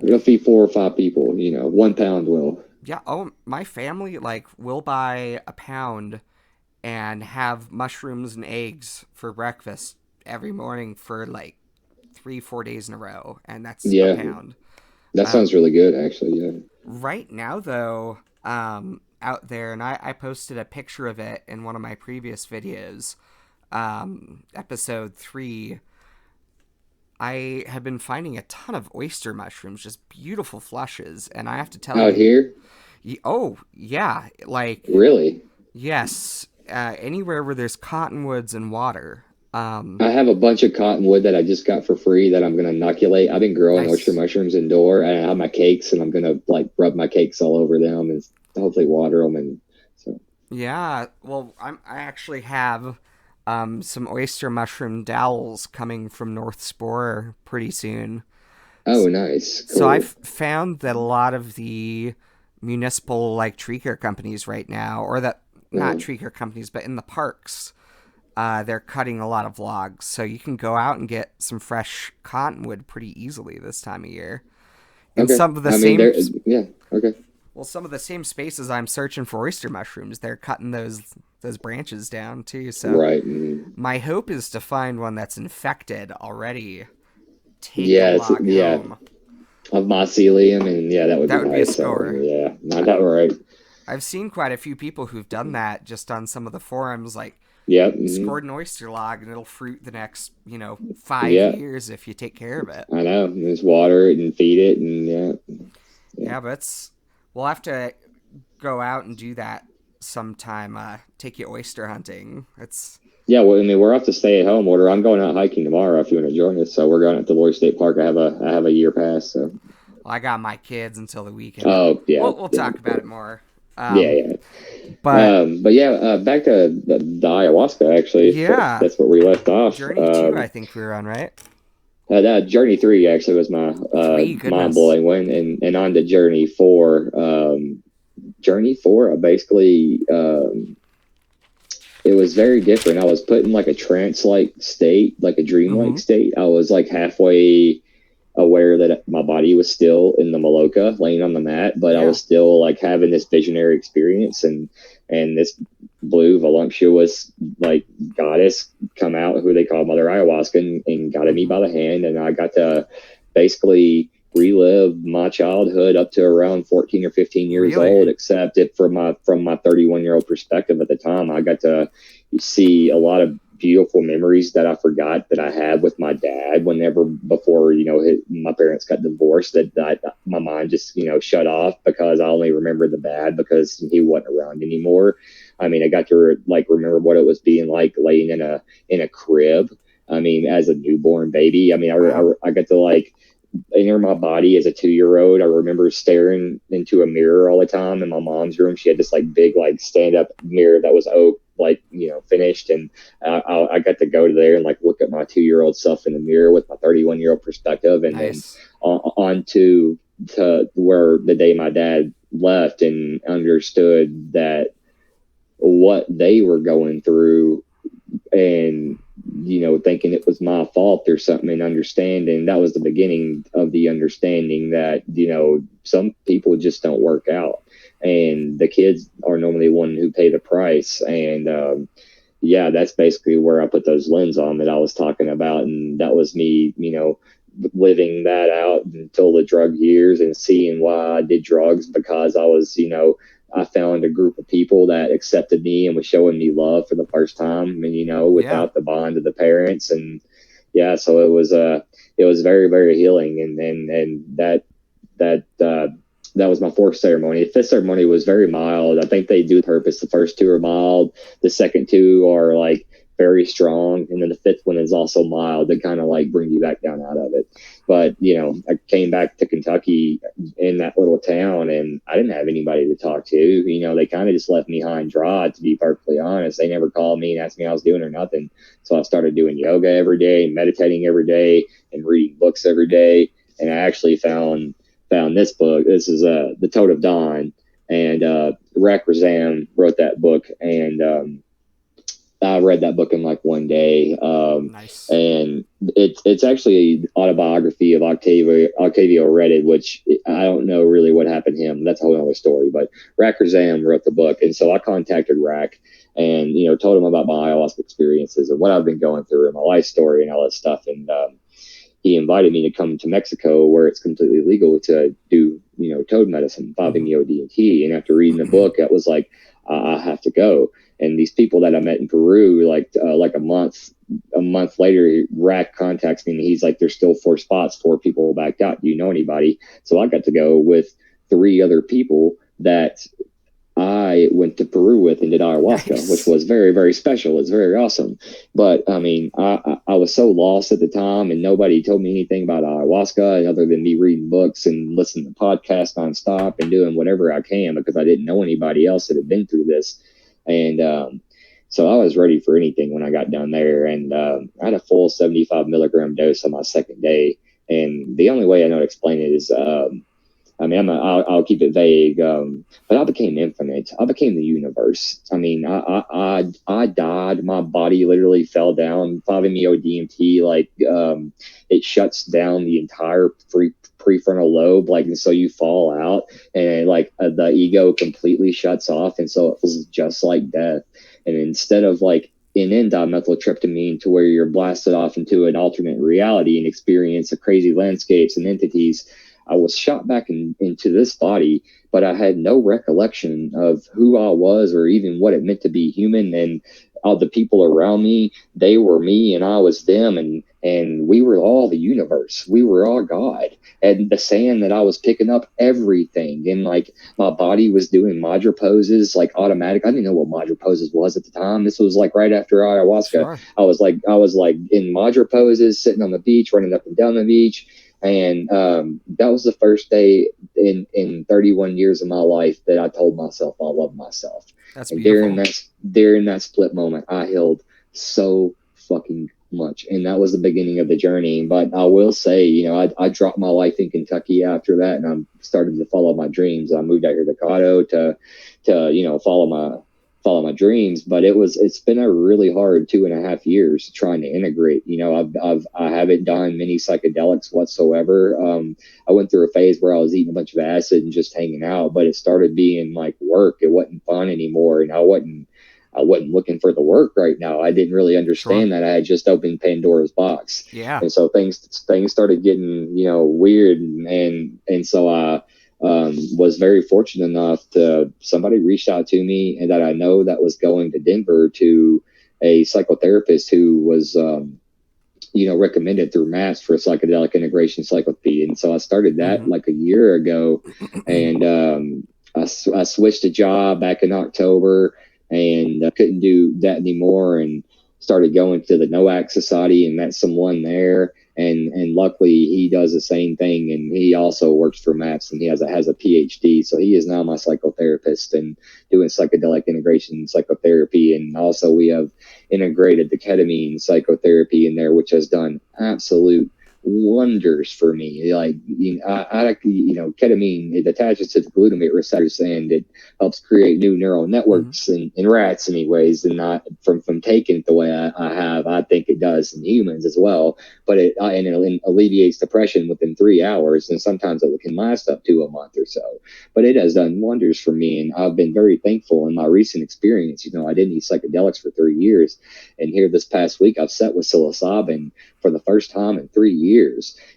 It'll feed 4 or 5 people. 1 pound will. Yeah, oh, my family like will buy a pound and have mushrooms and eggs for breakfast every morning for like 3, 4 days in a row, and that's a Yeah, pound. that Um, sounds really good actually. Yeah. right now though, out there, and I posted a picture of it in one of my previous videos, episode 3. I have been finding a ton of oyster mushrooms, just beautiful flushes, and I have to tell Out you, here, oh yeah, like really, yes, anywhere where there's cottonwoods and water. I have a bunch of cottonwood that I just got for free that I'm gonna inoculate. I've been growing oyster Nice. mushrooms indoor, and I have my cakes, and I'm gonna like rub my cakes all over them and hopefully water them. And so, Yeah, well, I actually have some oyster mushroom dowels coming from North Spore pretty soon. oh, nice, So I've cool. found that a lot of the municipal like tree care companies right now, or that not Uh, tree care companies, but in the parks, they're cutting a lot of logs. So you can go out and get some fresh cottonwood pretty easily this time of year. In okay, some of the I mean, same, there, yeah, okay. well, some of the same spaces I'm searching for oyster mushrooms, they're cutting those branches down too. So Right. my hope is to find one that's infected already. Take a Yeah, log yeah, home. of mycelium, and yeah, that would That be would be a nice. So score. yeah, not that right. I've seen quite a few people who've done that just on some of the forums, like Yep. scored an oyster log and it'll fruit the next, five Yeah, years if you take care of it. I know. Just water it and feed it, and yeah, yeah, Yeah, but we'll have to go out and do that sometime. Take you oyster hunting. yeah. Well, I mean, we're off to stay at home order. I'm going out hiking tomorrow if you want to join us. So we're going out to Lori State Park. I have a year pass. So Well, I got my kids until the weekend, but oh yeah, we'll yeah, talk about it more. yeah, Um, yeah. but But yeah, back to the ayahuasca. Actually, yeah, that's where we left off. Journey 2, I think we were on, right? That Journey 3 actually was my Three, mind goodness. blowing one, and on to Journey 4. Journey 4, I basically it was very different. I was put in like a trance like state, like a dream like Mm-hmm. state. I was like halfway aware that my body was still in the maloka laying on the mat, but I Yeah. was still like having this visionary experience, and this blue voluptuous like goddess come out who they call Mother Ayahuasca and guided me Mm-hmm. by the hand, and I got to basically relive my childhood up to around 14 or 15 years Really? old, except it from my 31-year-old perspective at the time. I got to see a lot of beautiful memories that I forgot that I had with my dad whenever before my parents got divorced, that my mind just shut off because I only remember the bad because he wasn't around anymore. I mean, I got to like remember what it was being like laying in a crib. I mean, as a newborn baby. I mean, Wow. I got to like enter my body as a 2-year-old. I remember staring into a mirror all the time in my mom's room. She had this like big like stand up mirror that was oak, like finished, and I got to go there and like look at my 2-year-old self in the mirror with my 31-year-old perspective, and then Nice. on to where the day my dad left and understood that what they were going through, and thinking it was my fault or something, and understanding that was the beginning of the understanding that some people just don't work out, and the kids are normally the one who pay the price. And yeah, that's basically where I put those lens on that I was talking about, and that was me living that out until the drug years and seeing why I did drugs, because I was I found a group of people that accepted me and was showing me love for the first time, and Yeah. without the bond of the parents. And yeah, so it was very, very healing. And that that was my fourth ceremony. The fifth ceremony was very mild. I think they do purpose. The first two are mild, the second two are like very strong, and then the fifth one is also mild to kind of like bring you back down out of it. But I came back to Kentucky in that little town, and I didn't have anybody to talk to. They kind of just left me high and dry, to be perfectly honest. They never called me and asked me how I was doing or nothing. So I started doing yoga every day, meditating every day, and reading books every day. And I actually found this book. This is The Toad of Dawn, and Rack Razam wrote that book, and I read that book in like one day. Nice. And it's actually an autobiography of Octavio Reddit, which I don't know really what happened to him. That's a whole other story. But Rack Razam wrote the book, and so I contacted Rack and told him about my ayahuasca experiences and what I've been going through and my life story and all that stuff. And he invited me to come to Mexico, where it's completely legal to do toad medicine, Mm-hmm. 5-MeO DMT. And after reading the book, it was like I have to go. And these people that I met in Peru, like a month later, Rack contacts me and he's like, "There's still 4 spots, 4 people backed out. Do you know anybody?" So I got to go with 3 other people that I went to Peru with and did ayahuasca, which Nice. was very, very special. It's very awesome. But I mean, I was so lost at the time, and nobody told me anything about ayahuasca other than me reading books and listening to podcasts nonstop and doing whatever I can, because I didn't know anybody else that had been through this. And so I was ready for anything when I got down there. And I had a full 75 milligram dose on my second day. And the only way I know to explain it is I mean, I'll keep it vague, but I became infinite. I became the universe. I mean, I died. My body literally fell down. 5-MeO DMT, like, it shuts down the entire prefrontal lobe, like, and so you fall out, and like the ego completely shuts off, and so it feels just like death. And instead of like an dimethyltryptamine to where you're blasted off into an alternate reality and experience the crazy landscapes and entities, I was shot back into this body, but I had no recollection of who I was or even what it meant to be human. And all the people around me, they were me and I was them, and we were all the universe. We were all God. And the sand that I was picking up, everything, and like my body was doing madra poses like automatic. I didn't know what madra poses was at the time. This was like right after ayahuasca. Sure. I was like in madra poses, sitting on the beach, running up and down the beach. And that was the first day in 31 years of my life that I told myself I love myself. That's And beautiful. during that split moment, I healed so fucking much. And that was the beginning of the journey. But I will say, I dropped my life in Kentucky after that, and I started to follow my dreams. I moved out here to Colorado to follow my dreams. But it's been a really hard 2.5 years trying to integrate. I haven't done many psychedelics whatsoever. I went through a phase where I was eating a bunch of acid and just hanging out, but it started being like work. It wasn't fun anymore, and I wasn't looking for the work right now. I didn't really Sure. understand that I had just opened Pandora's box. Yeah. And so things started getting, weird. And so I was very fortunate enough to somebody reached out to me and that I know that was going to Denver to a psychotherapist who was, recommended through MAPS for psychedelic integration psychotherapy. And so I started that like a year ago, and I switched a job back in October, and I couldn't do that anymore, and started going to the NOAC Society and met someone there. And luckily he does the same thing, and he also works for MAPS, and he has a PhD. So he is now my psychotherapist and doing psychedelic integration psychotherapy. And also we have integrated the ketamine psychotherapy in there, which has done absolute wonders for me. Like, ketamine, it attaches to the glutamate receptors, and it helps create new neural networks in rats anyways, and not from taking it the way I have. I think it does in humans as well, but it alleviates depression within 3 hours, and sometimes it can last up to a month or so. But it has done wonders for me, and I've been very thankful in my recent experience. I didn't use psychedelics for 3 years, and here this past week I've sat with psilocybin for the first time in 3 years,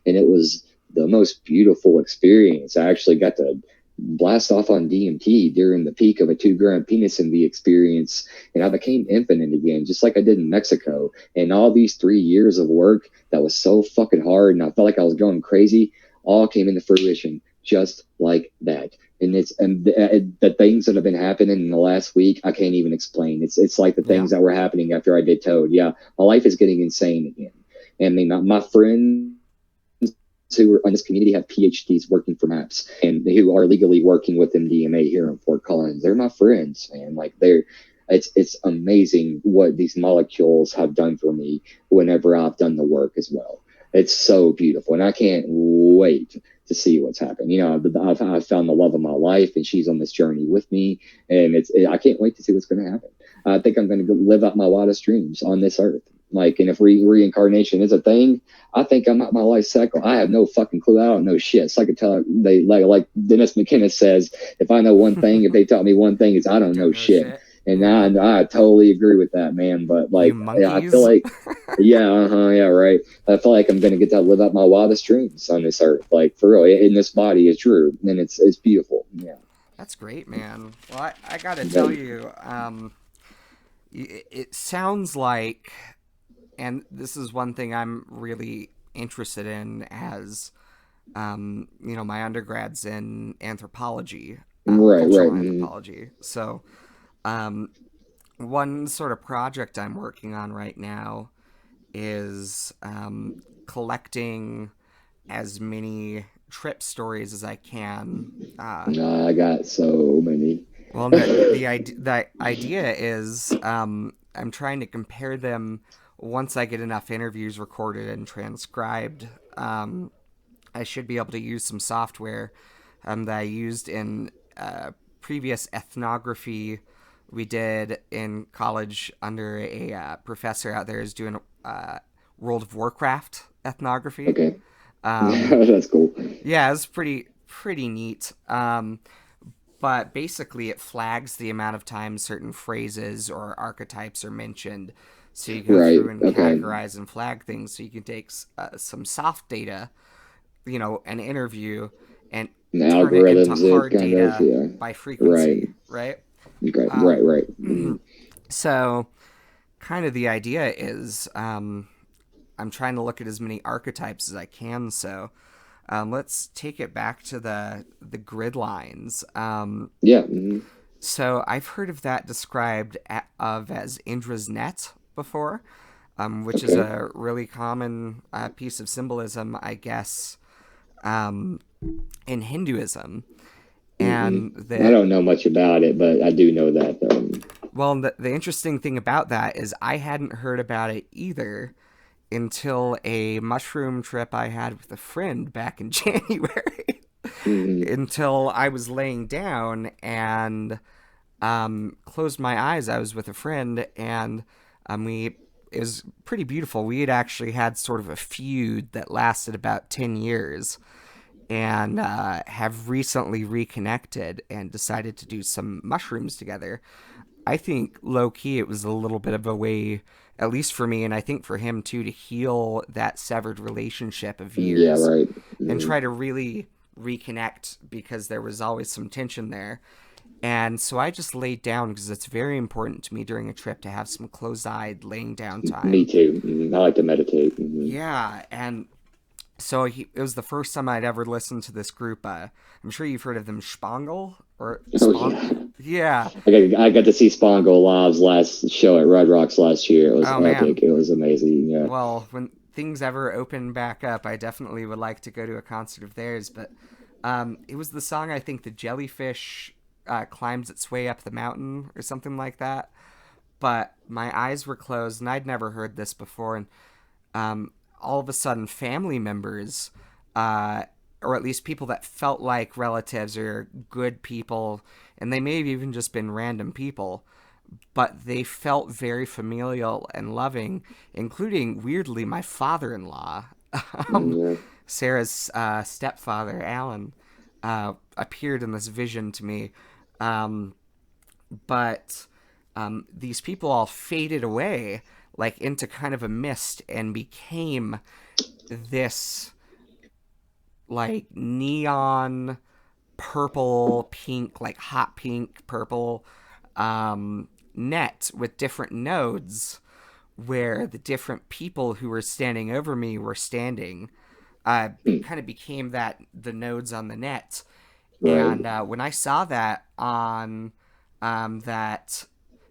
and it was the most beautiful experience. I actually got to blast off on DMT during the peak of a 2-gram penis envy experience, and I became infinite again, just like I did in Mexico. And all these 3 years of work that was so fucking hard, and I felt like I was going crazy, all came into fruition just like that. And the things that have been happening in the last week, I can't even explain. It's like the things that were happening after I did Toad. Yeah, my life is getting insane again. And I mean, my friends who are in this community have PhDs working for MAPS and who are legally working with MDMA here in Fort Collins. They're my friends, man. Like it's amazing what these molecules have done for me whenever I've done the work as well. It's so beautiful, and I can't wait to see what's happened. I've found the love of my life, and she's on this journey with me, and I can't wait to see what's going to happen. I think I'm going to live out my wildest dreams on this earth. Like, and if reincarnation is a thing, I think I'm at my life cycle. I have no fucking clue. I don't know shit. Psychedelic, they like Dennis McKenna says, if I know one thing, if they taught me one thing, it's I don't know shit. And I totally agree with that, man. But like, I feel like, yeah, right. I feel like I'm gonna get to live out my wildest dreams on this earth, like for real, in this body. It's true, and it's beautiful. Yeah, That's great, man. Well, I gotta tell you, it sounds like, and this is one thing I'm really interested in as, my undergrad's in anthropology, cultural anthropology. So, one sort of project I'm working on right now is collecting as many trip stories as I can. I got so many. Well, the idea is I'm trying to compare them once I get enough interviews recorded and transcribed. I should be able to use some software that I used in previous ethnography we did in college under a professor out there who's doing World of Warcraft ethnography. Okay. That's cool. Yeah, it's pretty neat. But basically, it flags the amount of times certain phrases or archetypes are mentioned. So you go through and categorize and flag things. So you can take some soft data, an interview, and turn it into hard data by frequency, right? Right. So, kind of the idea is I'm trying to look at as many archetypes as I can. So, let's take it back to the grid lines. So I've heard of that described as Indra's net before, which is a really common piece of symbolism, I guess, in Hinduism. And I don't know much about it, but I do know that. Well, the interesting thing about that is I hadn't heard about it either until a mushroom trip I had with a friend back in January. Mm-hmm. Until I was laying down and closed my eyes. I was with a friend, and we it was pretty beautiful. We had actually had sort of a feud that lasted about 10 years, and have recently reconnected and decided to do some mushrooms together. I think low key it was a little bit of a way, at least for me, and I think for him too, to heal that severed relationship of Yeah, years right. and Mm-hmm. try to really reconnect because there was always some tension there. And so I just laid down because it's very important to me during a trip to have some closed eyed laying down Me time. too. I like to meditate. Yeah, and so it was the first time I'd ever listened to this group. I'm sure you've heard of them, Spangle or Oh Spong. yeah, Yeah. I got to see Spongo Live's last show at Red Rocks last year. It was Oh man. epic. It was amazing. Yeah. Well, when things ever open back up, I definitely would like to go to a concert of theirs. But it was the song, I think, the jellyfish climbs its way up the mountain or something like that. But my eyes were closed and I'd never heard this before. And all of a sudden, family members, uh, or at least people that felt like relatives or good people, and they may have even just been random people, but they felt very familial and loving, including, weirdly, my father in law. um, Yeah. Sarah's stepfather, Alan, appeared in this vision to me. Um, but these people all faded away, like into kind of a mist, and became this like neon purple, pink, like hot pink, purple net with different nodes where the different people who were standing over me were standing. Mm. Kind of became that the nodes on the net. Right. And when I saw that on that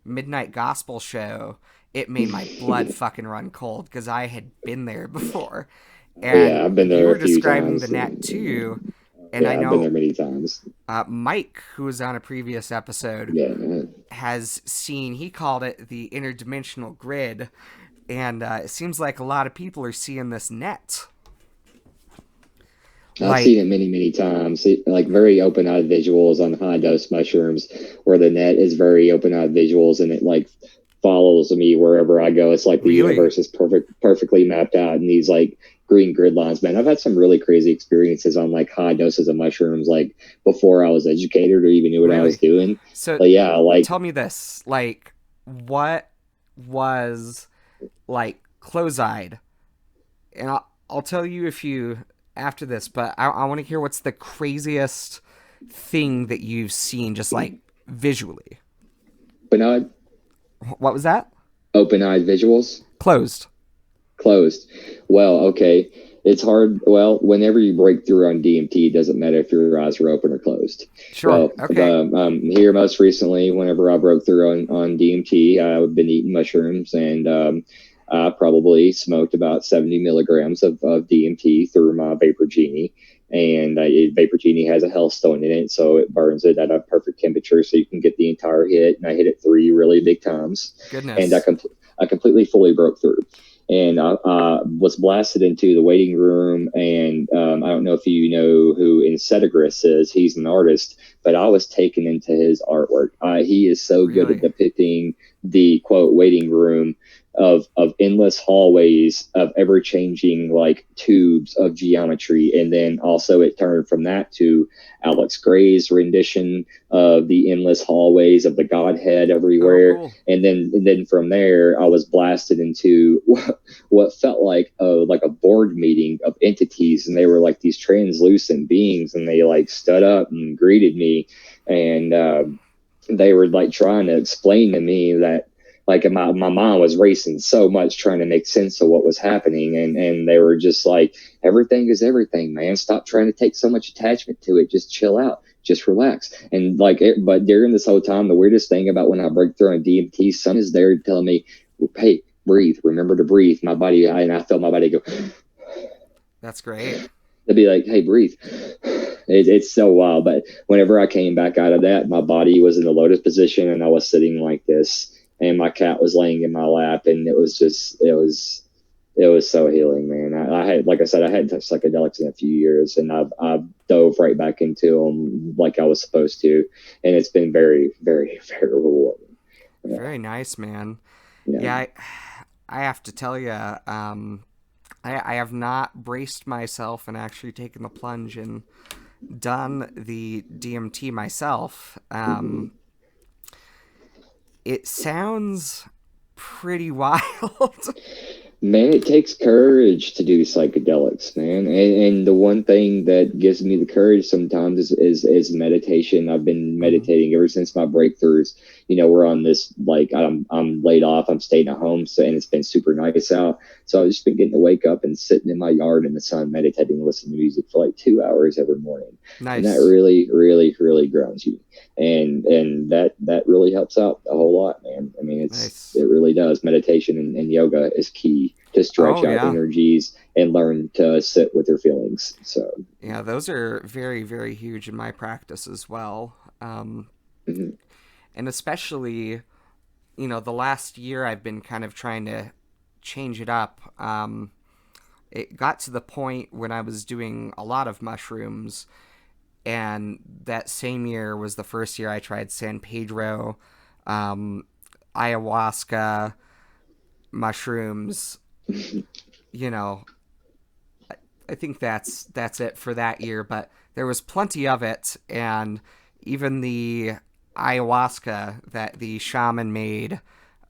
midnight gospel show, it made my blood fucking run cold because I had been there before. Yeah, And I've been you there were a few describing the times. net too. And I Yeah, I've been there know many times. Mike, who was on a previous episode, Yeah. has seen, he called it the interdimensional grid. And it seems like a lot of people are seeing this net. I've seen it Like, many, many times. Like very open-eyed visuals on high dose mushrooms, where the net is very open-eyed visuals, and it like follows me wherever I go. It's like the really? universe is perfectly mapped out in these like green grid lines. Man, I've had some really crazy experiences on like high doses of mushrooms, like before I was educated or even knew what I was Really? doing. So But yeah, like tell me this. Like, what was like close eyed? And I'll tell you if you after this, but I want to hear what's the craziest thing that you've seen just like visually. open-eyed, What was that? open-eyed visuals. Closed. Closed. Well, okay. It's hard. Well, whenever you break through on DMT, it doesn't matter if your eyes are open or closed. Sure. Well, Okay. here most recently, whenever I broke through on DMT, I've been eating mushrooms, and I probably smoked about 70 milligrams of DMT through my Vapor Genie. And Vapor Genie has a health stone in it, so it burns it at a perfect temperature so you can get the entire hit. And I hit it 3 really big times. And Goodness. I completely fully broke through, and I was blasted into the waiting room. And I don't know if you know who Insetigris is. He's an artist, but I was taken into his artwork. He is so good at Really? depicting the quote waiting room of endless hallways of ever changing like tubes of geometry. And then also it turned from that to Alex Gray's rendition of the endless hallways of the Godhead Oh, everywhere. cool. And then from there I was blasted into what felt like a board meeting of entities, and they were like these translucent beings, and they like stood up and greeted me. And they were like trying to explain to me that like my mind was racing so much trying to make sense of what was happening. And they were just like, everything is everything, man. Stop trying to take so much attachment to it. Just chill out. Just relax. And like but during this whole time, the weirdest thing about when I break through on DMT, someone is there telling me, hey, breathe, remember to breathe. My body, and I felt my body go. That's great. They'd be like, hey, breathe. It's so wild. But whenever I came back out of that, my body was in the lotus position, and I was sitting like this, and my cat was laying in my lap, and it was It was so healing, man. I had, like I said, I hadn't touched psychedelics in a few years, and I've dove right back into them like I was supposed to, and it's been very, very, very rewarding. Yeah, Very nice, man. yeah. Yeah, I have to tell you, I have not braced myself and actually taken the plunge and done the DMT myself. Mm-hmm. It sounds pretty wild. Man, it takes courage to do psychedelics, man. And the one thing that gives me the courage sometimes is meditation. I've been Mhm. meditating ever since my breakthroughs. We're on this, like, I'm laid off. I'm staying at home, so, and it's been super nice out. So I've just been getting to wake up and sitting in my yard in the sun, meditating, listening to music for like 2 hours every morning, and that Nice, really, really, really grounds you. And that really helps out a whole lot, man. I mean, nice. it really does. Meditation and yoga is key to stretch Oh out yeah, energies and learn to sit with your feelings. So, yeah. Those are very, very huge in my practice as well. mhm. And especially, the last year I've been kind of trying to change it up. It got to the point when I was doing a lot of mushrooms, and that same year was the first year I tried San Pedro, um, ayahuasca, mushrooms. You know, I think that's it for that year. But there was plenty of it, and even the ayahuasca that the shaman made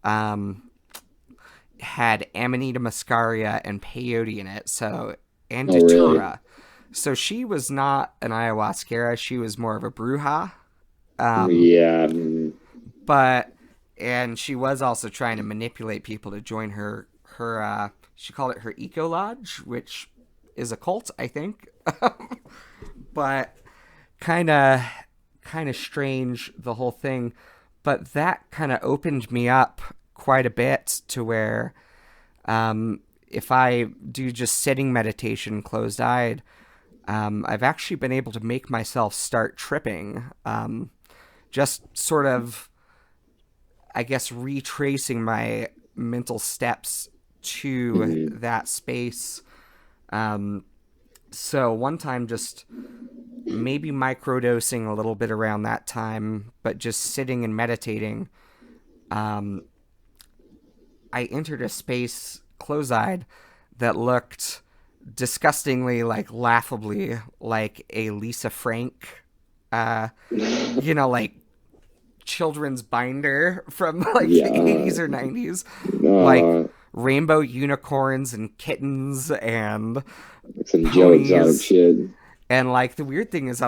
um, had Amanita muscaria and peyote in it, and Oh, really? datura. So she was not an ayahuasquera; she was more of a bruja. Um, Yeah. but and she was also trying to manipulate people to join her. She called it her eco lodge, which is a cult, I think. But kind of kind of strange the whole thing. But that kind of opened me up quite a bit to where if I do just sitting meditation closed eyed, I've actually been able to make myself start tripping. Just sort of, I guess, retracing my mental steps to Mhm. that space. Um, so one time, just maybe microdosing a little bit around that time, but just sitting and meditating, um, I entered a space close eyed that looked disgustingly, like laughably, like a Lisa Frank, uh, like children's binder from like the Yeah. 80s or 90s, like Uh, rainbow unicorns and kittens and like some Joe Exotic ponies. shit. And like the weird thing is,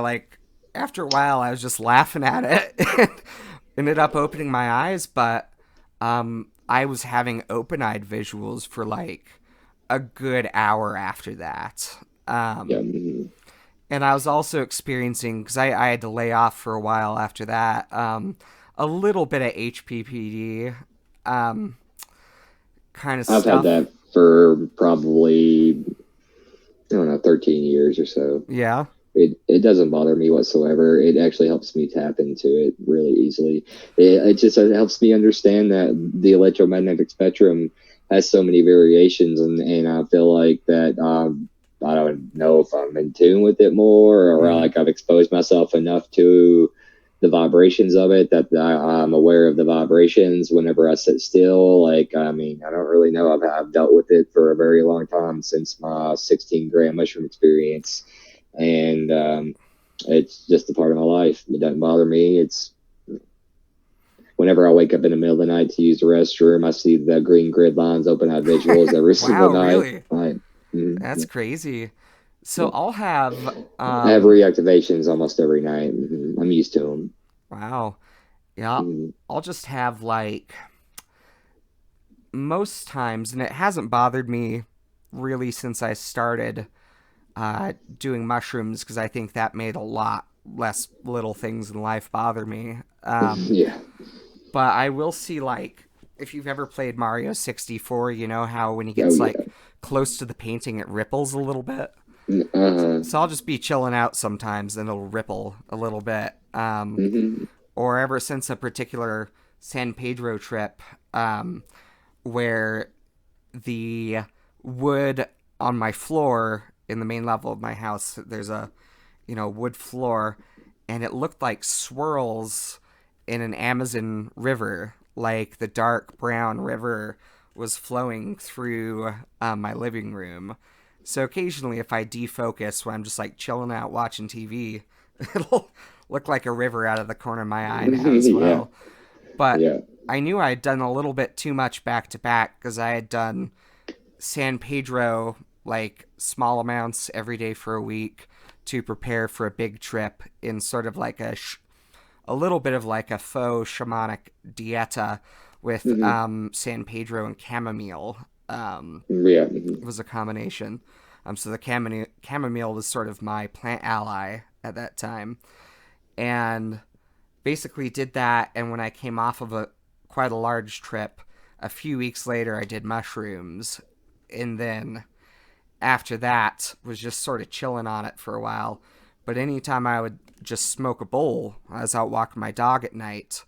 after a while, I was just laughing at it and ended up opening my eyes, but I was having open eyed visuals for like a good hour after that. Yeah. And I was also experiencing, because I had to lay off for a while after that, a little bit of HPPD um, kind of I've had stuff. that for probably, I don't know, 13 years or so. Yeah. It doesn't bother me whatsoever. It actually helps me tap into it really easily. It just it helps me understand that the electromagnetic spectrum has so many variations, and I feel like that I don't know if I'm in tune with it more, or Mm. like I've exposed myself enough to the vibrations of it that I'm aware of the vibrations whenever I sit still. Like, I mean, I don't really know. I've dealt with it for a very long time since my 16-gram mushroom experience, and it's just a part of my life. It doesn't bother me. It's whenever I wake up in the middle of the night to use the restroom, I see the green grid lines, open eye visuals every single Wow, night. really? That's Yeah. crazy. So Yeah. I'll have, I have reactivations almost every night. I'm used to them. wow. Yeah, Mm-hmm. I'll just have like most times, and it hasn't bothered me really since I started doing mushrooms because I think that made a lot less little things in life bother me. Yeah. But I will see, like, if you've ever played Mario 64, you know how when he Oh gets yeah. like close to the painting, it ripples a little bit. Uh-huh. So I'll just be chilling out sometimes, and it'll ripple a little bit. Mm-hmm. Or ever since a particular San Pedro trip, where the wood on my floor in the main level of my house. There's a, wood floor, and it looked like swirls in an Amazon river, like the dark brown river was flowing through my living room. So occasionally, if I defocus when I'm just like chilling out watching TV, it'll look like a river out of the corner of my eye now as well. But Yeah. I knew I had done a little bit too much back to back because I had done San Pedro like small amounts every day for a week to prepare for a big trip in sort of like a little bit of like a faux shamanic dieta with San Pedro and chamomile. It was a combination. So the chamomile was sort of my plant ally at that time, and basically did that. And when I came off of quite a large trip, a few weeks later, I did mushrooms, and then after that was just sort of chilling on it for a while. But anytime I would just smoke a bowl, I was out walking my dog at night,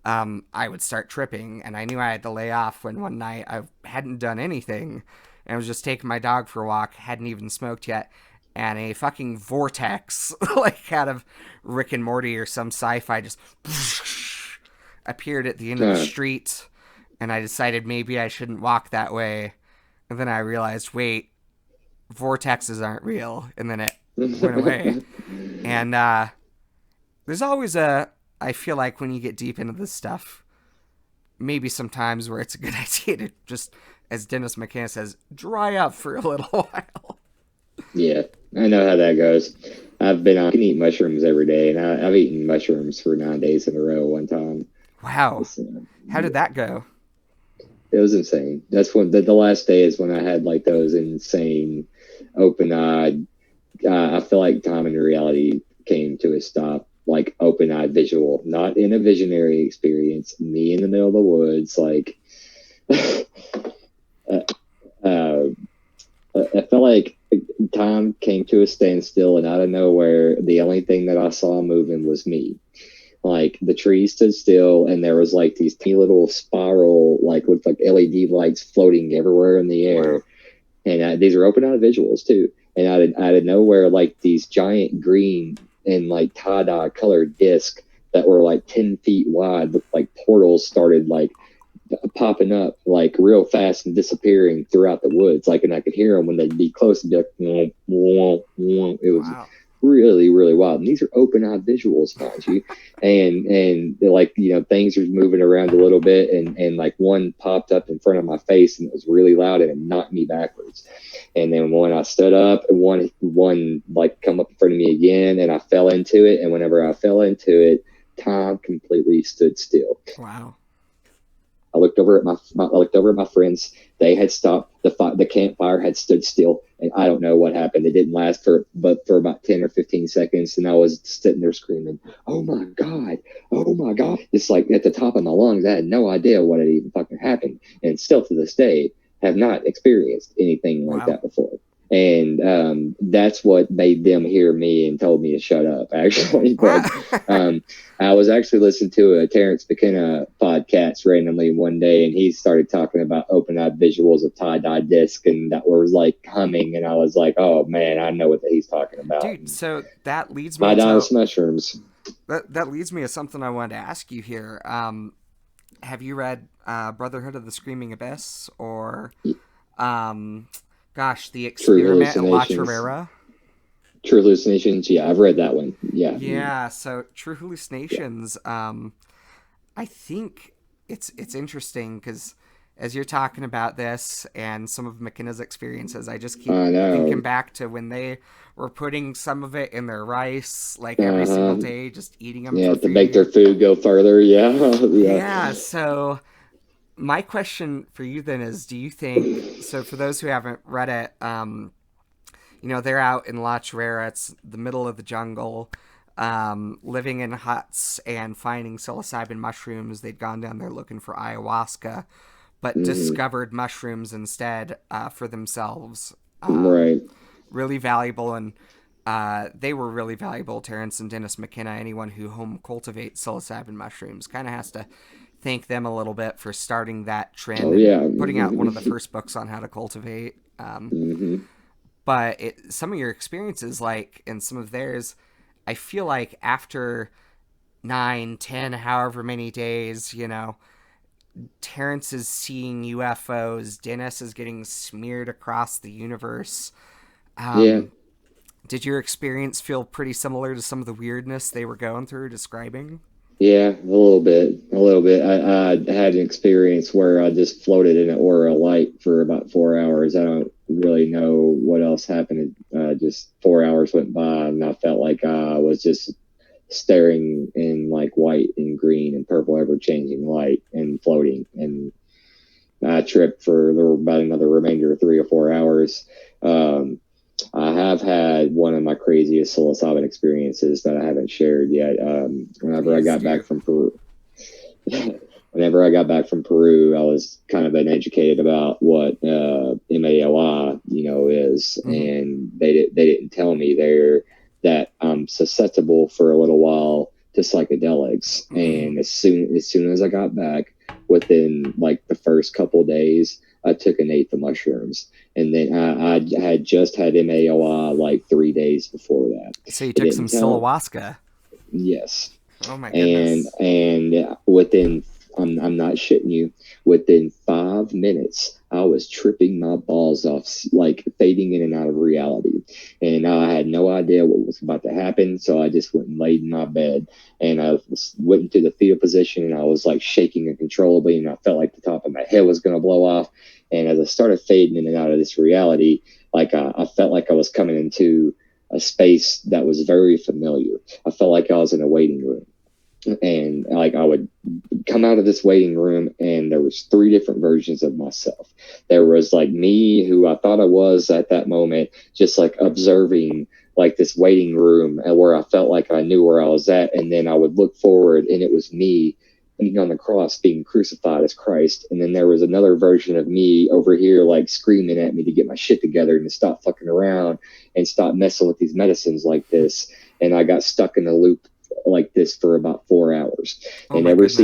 I would start tripping, and I knew I had to lay off when one night I hadn't done anything, and I was just taking my dog for a walk, hadn't even smoked yet, and a fucking vortex, like out of Rick and Morty or some sci-fi, just appeared at the end of the street, and I decided maybe I shouldn't walk that way, and then I realized, wait, vortexes aren't real, and then it went away. And there's always I feel like when you get deep into this stuff, maybe sometimes where it's a good idea to just, as Dennis McKenna says, dry up for a little while. Yeah, I know how that goes. I can eat mushrooms every day, and I've eaten mushrooms for 9 days in a row one time. Wow. How did that go? It was insane. That's when the last day is when I had like those insane open-eyed, I feel like time and reality came to a stop, like open-eyed visual, not in a visionary experience, me in the middle of the woods, like I felt like time came to a standstill, and out of nowhere, the only thing that I saw moving was me. Like the trees stood still, and there was like these teeny little spiral, like looked like LED lights floating everywhere in the air. Wow. And these are open-eyed visuals too. And out of nowhere, like these giant green and like tie-dye colored discs that were like 10 feet wide, looked like portals, started like popping up like real fast and disappearing throughout the woods. Like, and I could hear them when they'd be close and be like, womp, womp, womp. It was really, really wild. And these are open-eyed visuals, mind you. And like, things are moving around a little bit, and like one popped up in front of my face, and it was really loud, and it knocked me backwards. And then when I stood up, and one like come up in front of me again, and I fell into it. And whenever I fell into it, time completely stood still. Wow. I looked over at my friends. They had stopped. The campfire had stood still, and I don't know what happened. It didn't last for about 10 or 15 seconds, and I was sitting there screaming, "Oh my god! Oh my god!" It's like at the top of my lungs. I had no idea what had even fucking happened, and still to this day have not experienced anything like that before. And that's what made them hear me and told me to shut up, actually. But I was actually listening to a Terrence McKenna podcast randomly one day, and he started talking about open-eyed visuals of tie-dye disc, and that was like humming, and I was like, oh man, I know what he's talking about. Dude, so that leads me to mushrooms. That leads me to something I wanted to ask you here. Have you read Brotherhood of the Screaming Abyss, or The Experiment in La Chorrera? True Hallucinations, yeah, I've read that one. Yeah. Yeah, so True Hallucinations, I think it's interesting because as you're talking about this and some of McKenna's experiences, I just keep thinking back to when they were putting some of it in their rice, like every single day, just eating them. Yeah, to make their food go further. Yeah, so my question for you then is, do you think, so for those who haven't read it, they're out in La Chorrera, it's the middle of the jungle, living in huts and finding psilocybin mushrooms. They'd gone down there looking for ayahuasca, but discovered mushrooms instead for themselves. Right. Really valuable, and they were really valuable, Terrence and Dennis McKenna. Anyone who home cultivates psilocybin mushrooms kind of has to thank them a little bit for starting that trend Oh and yeah. putting out one of the first books on how to cultivate. Mm-hmm. But some of your experiences, like, and some of theirs, I feel like after 9, 10, however many days, Terrence is seeing UFOs, Dennis is getting smeared across the universe. Yeah. Did your experience feel pretty similar to some of the weirdness they were going through, describing? Yeah, a little bit, a little bit. I had an experience where I just floated in an aura of light for about 4 hours. I don't really know what else happened. Just 4 hours went by, and I felt like I was just staring in like white and green and purple, ever changing light and floating. And I tripped for about another remainder of 3 or 4 hours. Um, I have had one of my craziest psilocybin experiences that I haven't shared yet. Whenever I Please got do. back from Peru, whenever I got back from Peru, I was kind of uneducated about what MAOI, is, Mm-hmm. and they didn't tell me there that I'm susceptible for a little while to psychedelics. Mm-hmm. And as soon as I got back, within like the first couple days, I took an eighth of mushrooms, and then I had just had MAOI like 3 days before that. So you They took some didn't tell. ayahuasca. Yes, Oh my and goodness. within I'm not shitting you, within 5 minutes I was tripping my balls off, like fading in and out of reality, and I had no idea what was about to happen. So I just went and laid in my bed, and I went into the fetal position, and I was like shaking uncontrollably, and I felt like the top of my head was going to blow off. And as I started fading in and out of this reality, like I felt like I was coming into a space that was very familiar. I felt like I was in a waiting room, and like I would come out of this waiting room, and there was three different versions of myself. There was like me, who I thought I was at that moment, just like observing like this waiting room, and where I felt like I knew where I was at. And then I would look forward, and it was me being on the cross, being crucified as Christ. And then there was another version of me over here, like screaming at me to get my shit together and to stop fucking around and stop messing with these medicines like this. And I got stuck in a loop like this for about 4 hours. Oh And my goodness.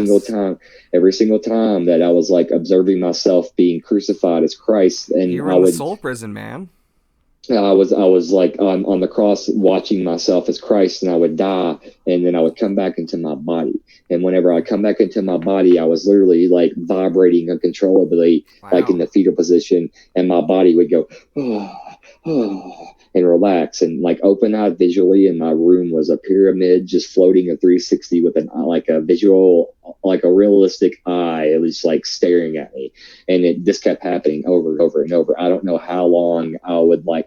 every single time that I was like observing myself being crucified as Christ, and You were in the soul prison, man. I was like on the cross watching myself as Christ, and I would die, and then I would come back into my body. And whenever I come back into my body, I was literally like vibrating uncontrollably, like in Wow. the fetal position, and my body would go, oh, oh, and relax and like open eyed visually. And my room was a pyramid just floating at 360 with an like a visual, like a realistic eye. It was like staring at me, and it just kept happening over and over and over. I don't know how long I would like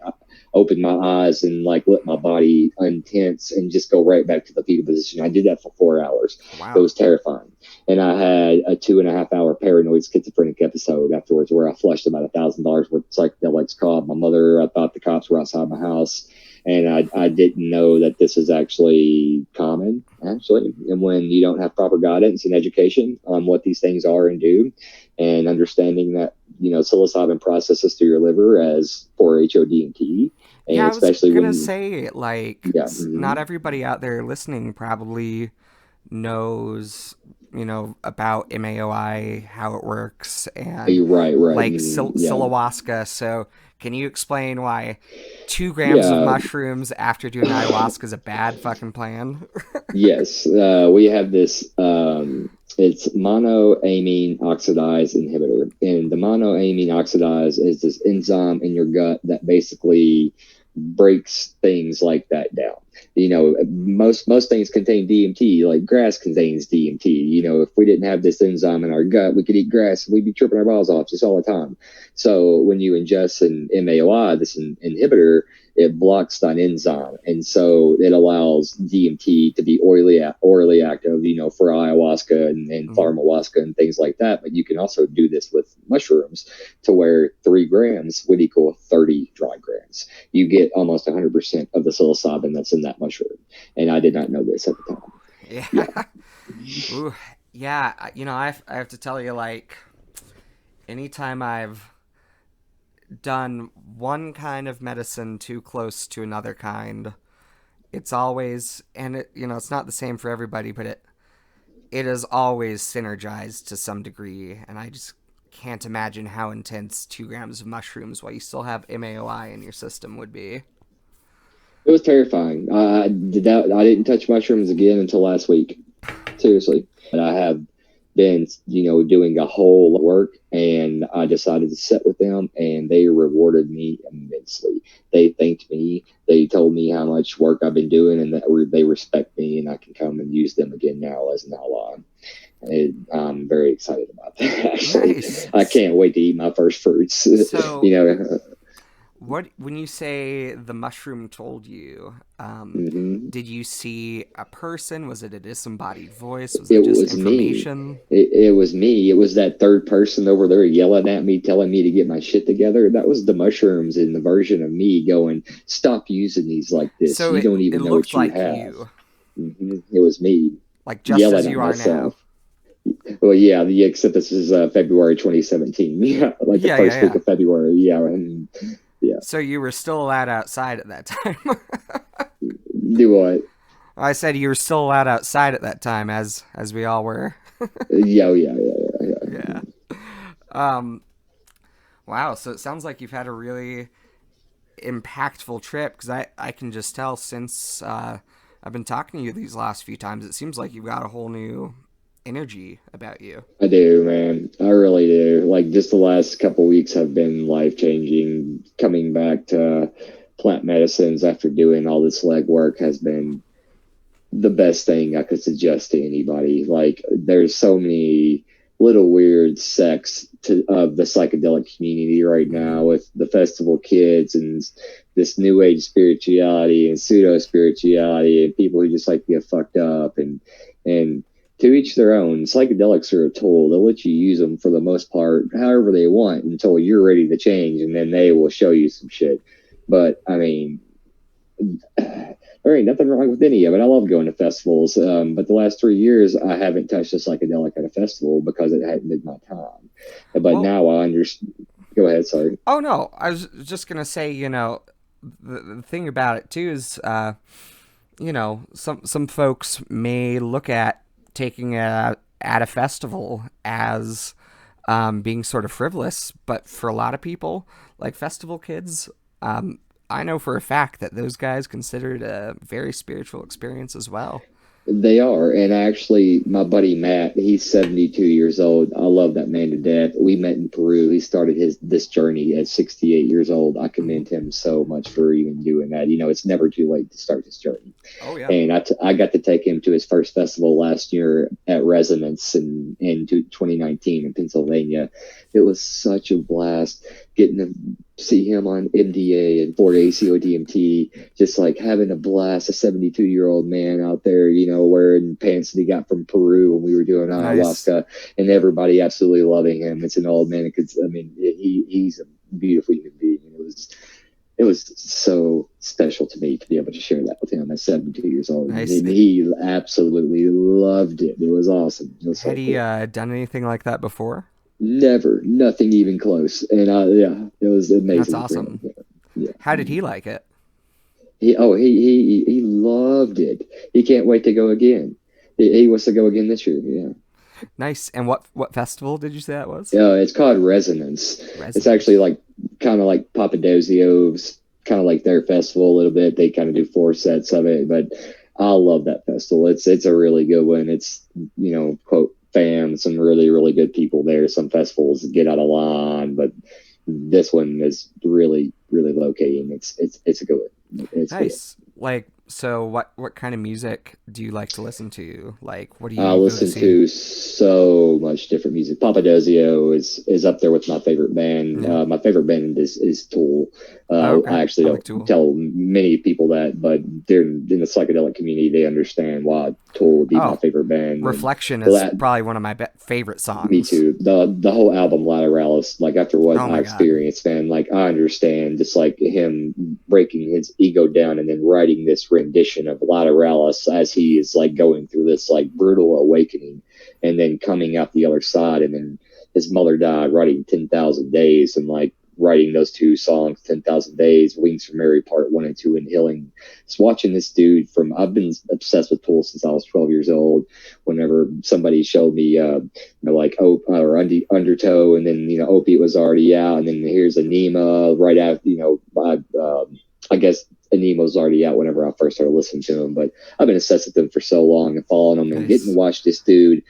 open my eyes and like let my body untense and just go right back to the fetal position. I did that for 4 hours. It Wow. was terrifying. And I had a 2.5 hour paranoid schizophrenic episode afterwards, where I flushed about $1,000 worth of psychedelics. Called my mother. I thought the cops were outside my house, and I didn't know that this is actually common, actually. And when you don't have proper guidance and education on what these things are and do, and understanding that, psilocybin processes through your liver as for HODMT, Yeah, and I was especially gonna when, say, like, yeah, not everybody out there listening probably knows, about MAOI, how it works, and you're right, like yeah, Ayahuasca. So, can you explain why 2 grams of yeah. mushrooms after doing ayahuasca is a bad fucking plan? Yes, we have this. It's monoamine oxidase inhibitor, and the monoamine oxidase is this enzyme in your gut that basically breaks things like that down. Most things contain DMT, like grass contains DMT. If we didn't have this enzyme in our gut, we could eat grass, we'd be tripping our balls off just all the time. So when you ingest an MAOI, this inhibitor, it blocks that enzyme, and so it allows DMT to be orally active, for ayahuasca and Mhm. pharmahuasca and things like that. But you can also do this with mushrooms, to where 3 grams would equal 30 dry grams. You get almost 100% of the psilocybin that's in that mushroom, and I did not know this at the time. Yeah. Yeah. Ooh. Yeah. I have to tell you, like, anytime I've done one kind of medicine too close to another kind, it's always, and it's not the same for everybody, but it is always synergized to some degree, and I just can't imagine how intense 2 grams of mushrooms while you still have MAOI in your system would be. It was terrifying. I did that. I didn't touch mushrooms again until last week. Seriously. And I have been, doing a whole work, and I decided to sit with them, and they rewarded me immensely. They thanked me. They told me how much work I've been doing, and that they respect me, and I can come and use them again now as an ally. And I'm very excited about that. Actually, Nice. I can't wait to eat my first fruits. So, what when you say the mushroom told you? Did you see a person? Was it a disembodied voice? Was it just information? It was me. It was that third person over there yelling at me, telling me to get my shit together. That was the mushrooms in the version of me going, "Stop using these like this. So you don't even know what you like have." You. It was me, like just as you are now. Well, yeah, except this is February 2017. Yeah, like the first week of February. Yeah. So you were still allowed outside at that time. Do what? I said you were still allowed outside at that time, as we all were. Yeah. Wow. So it sounds like you've had a really impactful trip, because I can just tell since I've been talking to you these last few times, it seems like you've got a whole new energy about you. I do, man. I really do. Like, just the last couple weeks have been life-changing. Coming back to plant medicines after doing all this legwork has been the best thing I could suggest to anybody. Like, there's so many little weird sects of the psychedelic community right now, with the festival kids and this new age spirituality and pseudo spirituality, and people who just like to get fucked up, and to each their own. Psychedelics are a tool. They'll let you use them for the most part however they want until you're ready to change, and then they will show you some shit. But I mean, there ain't nothing wrong with any of it. I love going to festivals, but the last 3 years I haven't touched a psychedelic at a festival because it hadn't been my time. But now I understand. Go ahead, sorry. Oh no, I was just gonna say, the thing about it too is, some folks may look at taking it at a festival as being sort of frivolous, but for a lot of people, like festival kids, I know for a fact that those guys consider it a very spiritual experience as well. They are. And actually, my buddy Matt, he's 72 years old. I love that man to death. We met in Peru. He started this journey at 68 years old. I commend him so much for even doing that. It's never too late to start this journey. Oh, yeah. And I got to take him to his first festival last year at Resonance in 2019 in Pennsylvania. It was such a blast getting to see him on MDA and 4-ACO DMT, just like having a blast. A 72-year-old man out there, wearing pants that he got from Peru when we were doing ayahuasca, nice. And everybody absolutely loving him. It's an old man. He's a beautiful human being. It was so special to me to be able to share that with him at 72 years old. Nice. And he absolutely loved it. It was awesome. Had he done anything like that before? Never, nothing even close. And it was amazing. That's awesome. Yeah. How did he like it? He loved it. He can't wait to go again. He wants to go again this year. Yeah. Nice. And what festival did you say that was? Yeah, it's called Resonance. It's actually kind of like Papadosio's, kind of like their festival a little bit. They kind of do 4 sets of it, but I love that festival. It's a really good one. It's, quote, some really, really good people there. Some festivals get out of line, but this one is really, really low key, and it's a good one. It's nice. Good. So what kind of music do you like to listen to? What do you listen to so much different music. Papadosio is up there with my favorite band. Mm-hmm. My favorite band is Tool. Okay. I actually don't tell many people that, but they're in the psychedelic community. They understand why Tool would be my favorite band. Reflection is probably one of my favorite songs. Me too. The whole album Lateralis, after what I experienced, man, I understand just him breaking his ego down and then writing this rendition of Lateralis as he is going through this brutal awakening, and then coming out the other side, and then his mother died writing 10,000 Days, and writing those two songs, 10,000 Days, Wings for Mary Part 1 and 2, and Healing. Just watching this dude I've been obsessed with Tool since I was 12 years old. Whenever somebody showed me, like Undertow, and then, Opiate was already out, and then here's Anima right after, I guess Anima was already out whenever I first started listening to him, but I've been obsessed with them for so long and following them and getting to watch this dude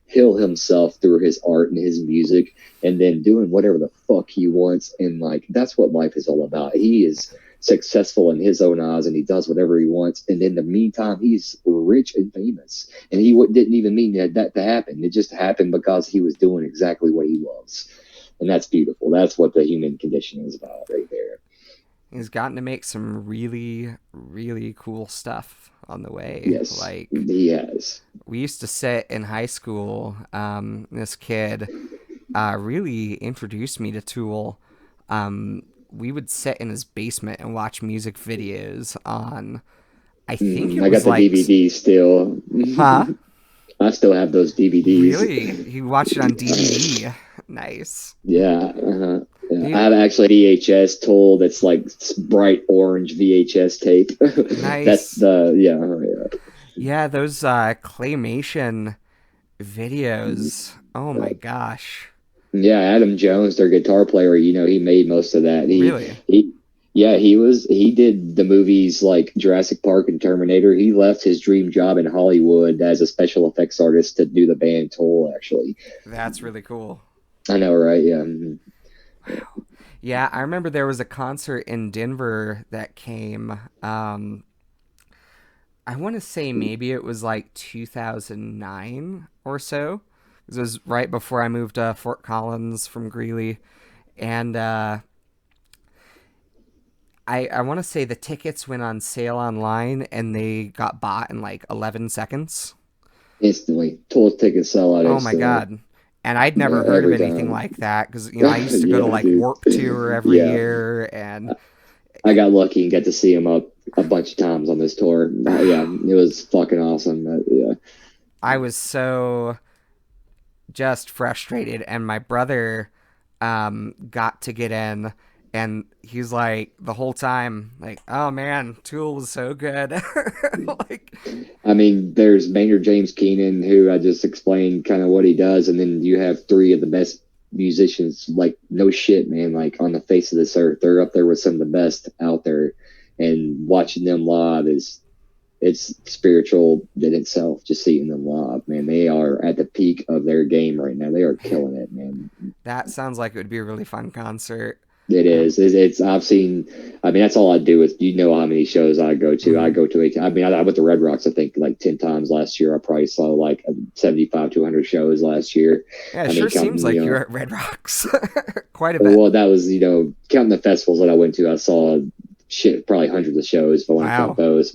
heal himself through his art and his music, and then doing whatever the fuck he wants. And like, that's what life is all about. He is successful in his own eyes, and he does whatever he wants. And in the meantime, he's rich and famous. And he didn't even mean that to happen. It just happened because he was doing exactly what he loves. And that's beautiful. That's what the human condition is about right there. He's gotten to make some really, really cool stuff on the way. Yes, like he has. We used to sit in high school. This kid really introduced me to Tool. We would sit in his basement and watch music videos on. I think it I got was the like DVDs still. Huh? I still have those DVDs. Really? He watched it on DVD. Nice. Yeah. I have actually VHS Tool that's like bright orange VHS tape. Nice. That's the Yeah, those claymation videos. Oh my gosh. Yeah, Adam Jones, their guitar player, he made most of that. Really? He did the movies like Jurassic Park and Terminator. He left his dream job in Hollywood as a special effects artist to do the band Tool, actually. That's really cool. I know, right? Yeah. Wow. Yeah, I remember there was a concert in Denver that came. I want to say maybe it was like 2009 or so. It was right before I moved to Fort Collins from Greeley. And I want to say the tickets went on sale online and they got bought in like 11 seconds. Instantly. Tool tickets sell out instantly. Oh my God. And I'd never heard of anything like that because, I used to go to like Warp Tour every year. And I got lucky and got to see him up a bunch of times on this tour. It was fucking awesome. I was so just frustrated, and my brother got to get in, and he's like the whole time like, oh man, Tool was so good. Like, I mean, there's Maynard James Keenan, who I just explained kind of what he does, and then you have three of the best musicians, like, no shit, man, like on the face of this earth. They're up there with some of the best out there, and watching them live it's spiritual in itself. Just seeing them live, man, they are at the peak of their game right now. They are killing it, man. That sounds like it would be a really fun concert. It is. I've seen. I mean, that's all I do. Is how many shows I go to? I go to. I mean, I went to Red Rocks, I think, like 10 times last year. I probably saw like 75 to 100 shows last year. Yeah, it sure seems like you're at Red Rocks quite a bit. Well, that was counting the festivals that I went to. I saw probably hundreds of shows if I want to count those.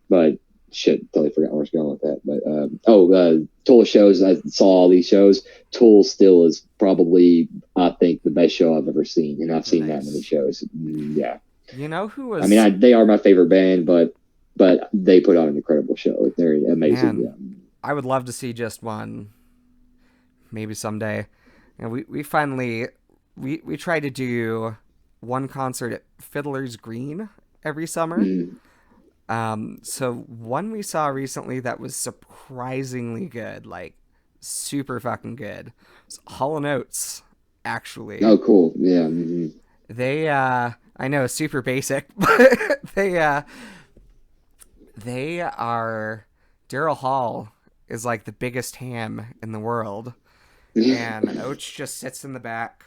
But shit, totally forgot where I was going with that. But Tool shows. I saw all these shows. Tool still is probably, I think, the best show I've ever seen, and I've seen that many shows. Yeah. You know who was? I mean, they are my favorite band, but they put on an incredible show. They're amazing. Man, I would love to see just one, maybe someday. And we finally we try to do one concert at Fiddler's Green every summer. So one we saw recently that was surprisingly good, like super fucking good. It's Hall & Oates, actually. Oh, cool. Yeah. They I know, super basic, but they are. Daryl Hall is like the biggest ham in the world, and Oates just sits in the back,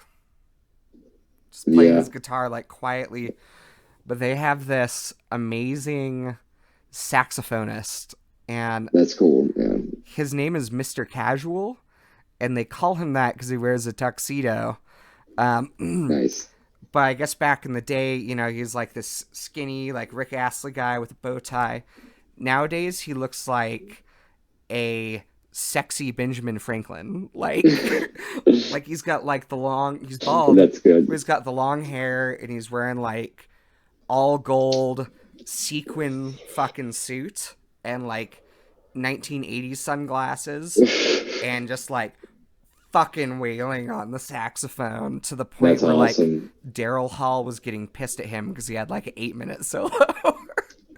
just playing his guitar like quietly. But they have this amazing saxophonist, and that's cool. Yeah. His name is Mr. Casual, and they call him that because he wears a tuxedo. Nice. But I guess back in the day, he's like this skinny, like Rick Astley guy with a bow tie. Nowadays, he looks like a sexy Benjamin Franklin. Like he's got like he's bald. That's good. He's got the long hair, and he's wearing like all gold sequin fucking suit and like 1980s sunglasses and just like fucking wailing on the saxophone to the point That's where awesome. like Daryl Hall was getting pissed at him because he had like an 8-minute solo.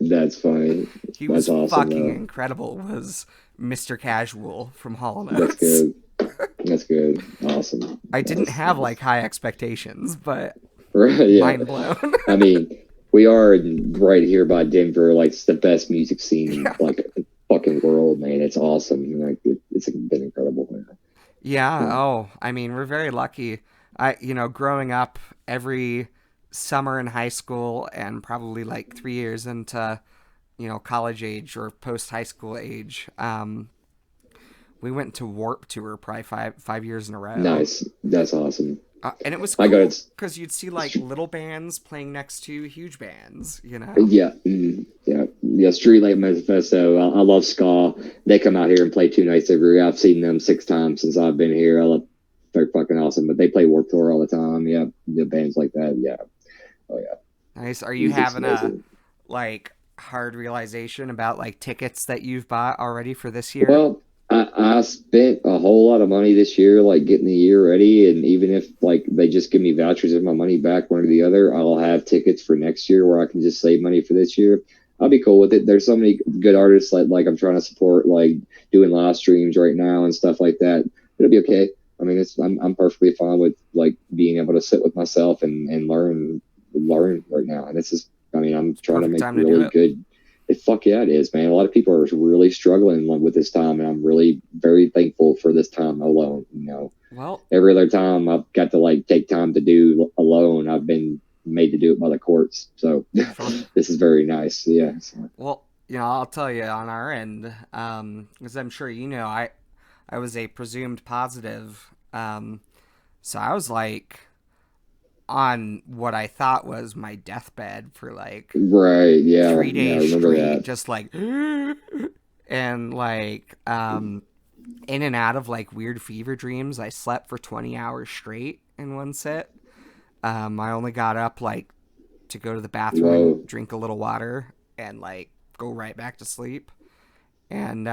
That's funny. He That's was awesome fucking though. incredible. Was Mr. Casual from Hall and That's Oates. good. That's good. Awesome. I didn't Nice, have like nice. high expectations, but Right, yeah. mind blown. I mean, we are right here by Denver. Like, it's the best music scene, Yeah. like, in the fucking world, man. It's awesome. Like, it's been incredible, man. Yeah. Yeah. Oh, I mean, we're very lucky. Growing up every summer in high school and probably like 3 years into, college age or post high school age, we went to Warp Tour probably five years in a row. Nice. That's awesome. And it was I got cool it. because you'd see like little bands playing next to huge bands. Yeah, yeah. Streetlight Manifesto. I love ska. They come out here and play 2 nights every year. I've seen them 6 times since I've been here. They're fucking awesome. But they play Warped Tour all the time. Yeah, the bands like that. Yeah. Oh yeah. Nice. Are you Music's having a amazing. like hard realization about like tickets that you've bought already for this year? Well, I spent a whole lot of money this year, like getting the year ready, and even if like they just give me vouchers of my money back, one or the other, I'll have tickets for next year where I can just save money for this year. I'll be cool with it. There's so many good artists like I'm trying to support, like doing live streams right now and stuff like that. It'll be okay. I mean, I'm perfectly fine with like being able to sit with myself and learn right now. And this is, I mean, I'm It's trying to perfect make time to do really it. good. Fuck yeah, it is, man. A lot of people are really struggling with this time, and I'm really very thankful for this time alone. Well, Every other time I've got to like take time to do alone, I've been made to do it by the courts. So sure. this is very nice. Yeah. So, Well, I'll tell you on our end, as I'm sure you know, I was a presumed positive, so I was like on what I thought was my deathbed for like right. Yeah. three Yeah. I days remember straight, that. just like and like in and out of like weird fever dreams. I slept for 20 hours straight in one sit. I only got up like to go to the bathroom and Whoa. drink a little water and like go right back to sleep. And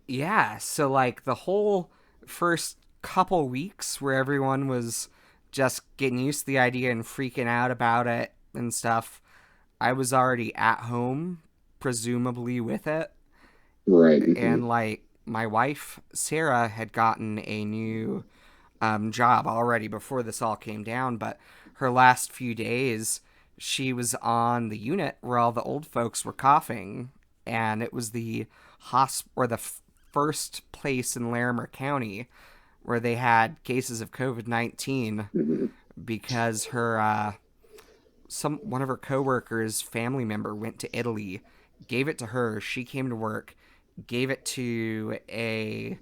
yeah, so like the whole first couple weeks where everyone was just getting used to the idea and freaking out about it and stuff, I was already at home, presumably with it. Right. Hmm. And like my wife, Sarah, had gotten a new job already before this all came down, but her last few days, she was on the unit where all the old folks were coughing, and it was the first place in Larimer County where they had cases of COVID-19 Hmm. because one of her coworkers' family member went to Italy, gave it to her. She came to work, gave it to a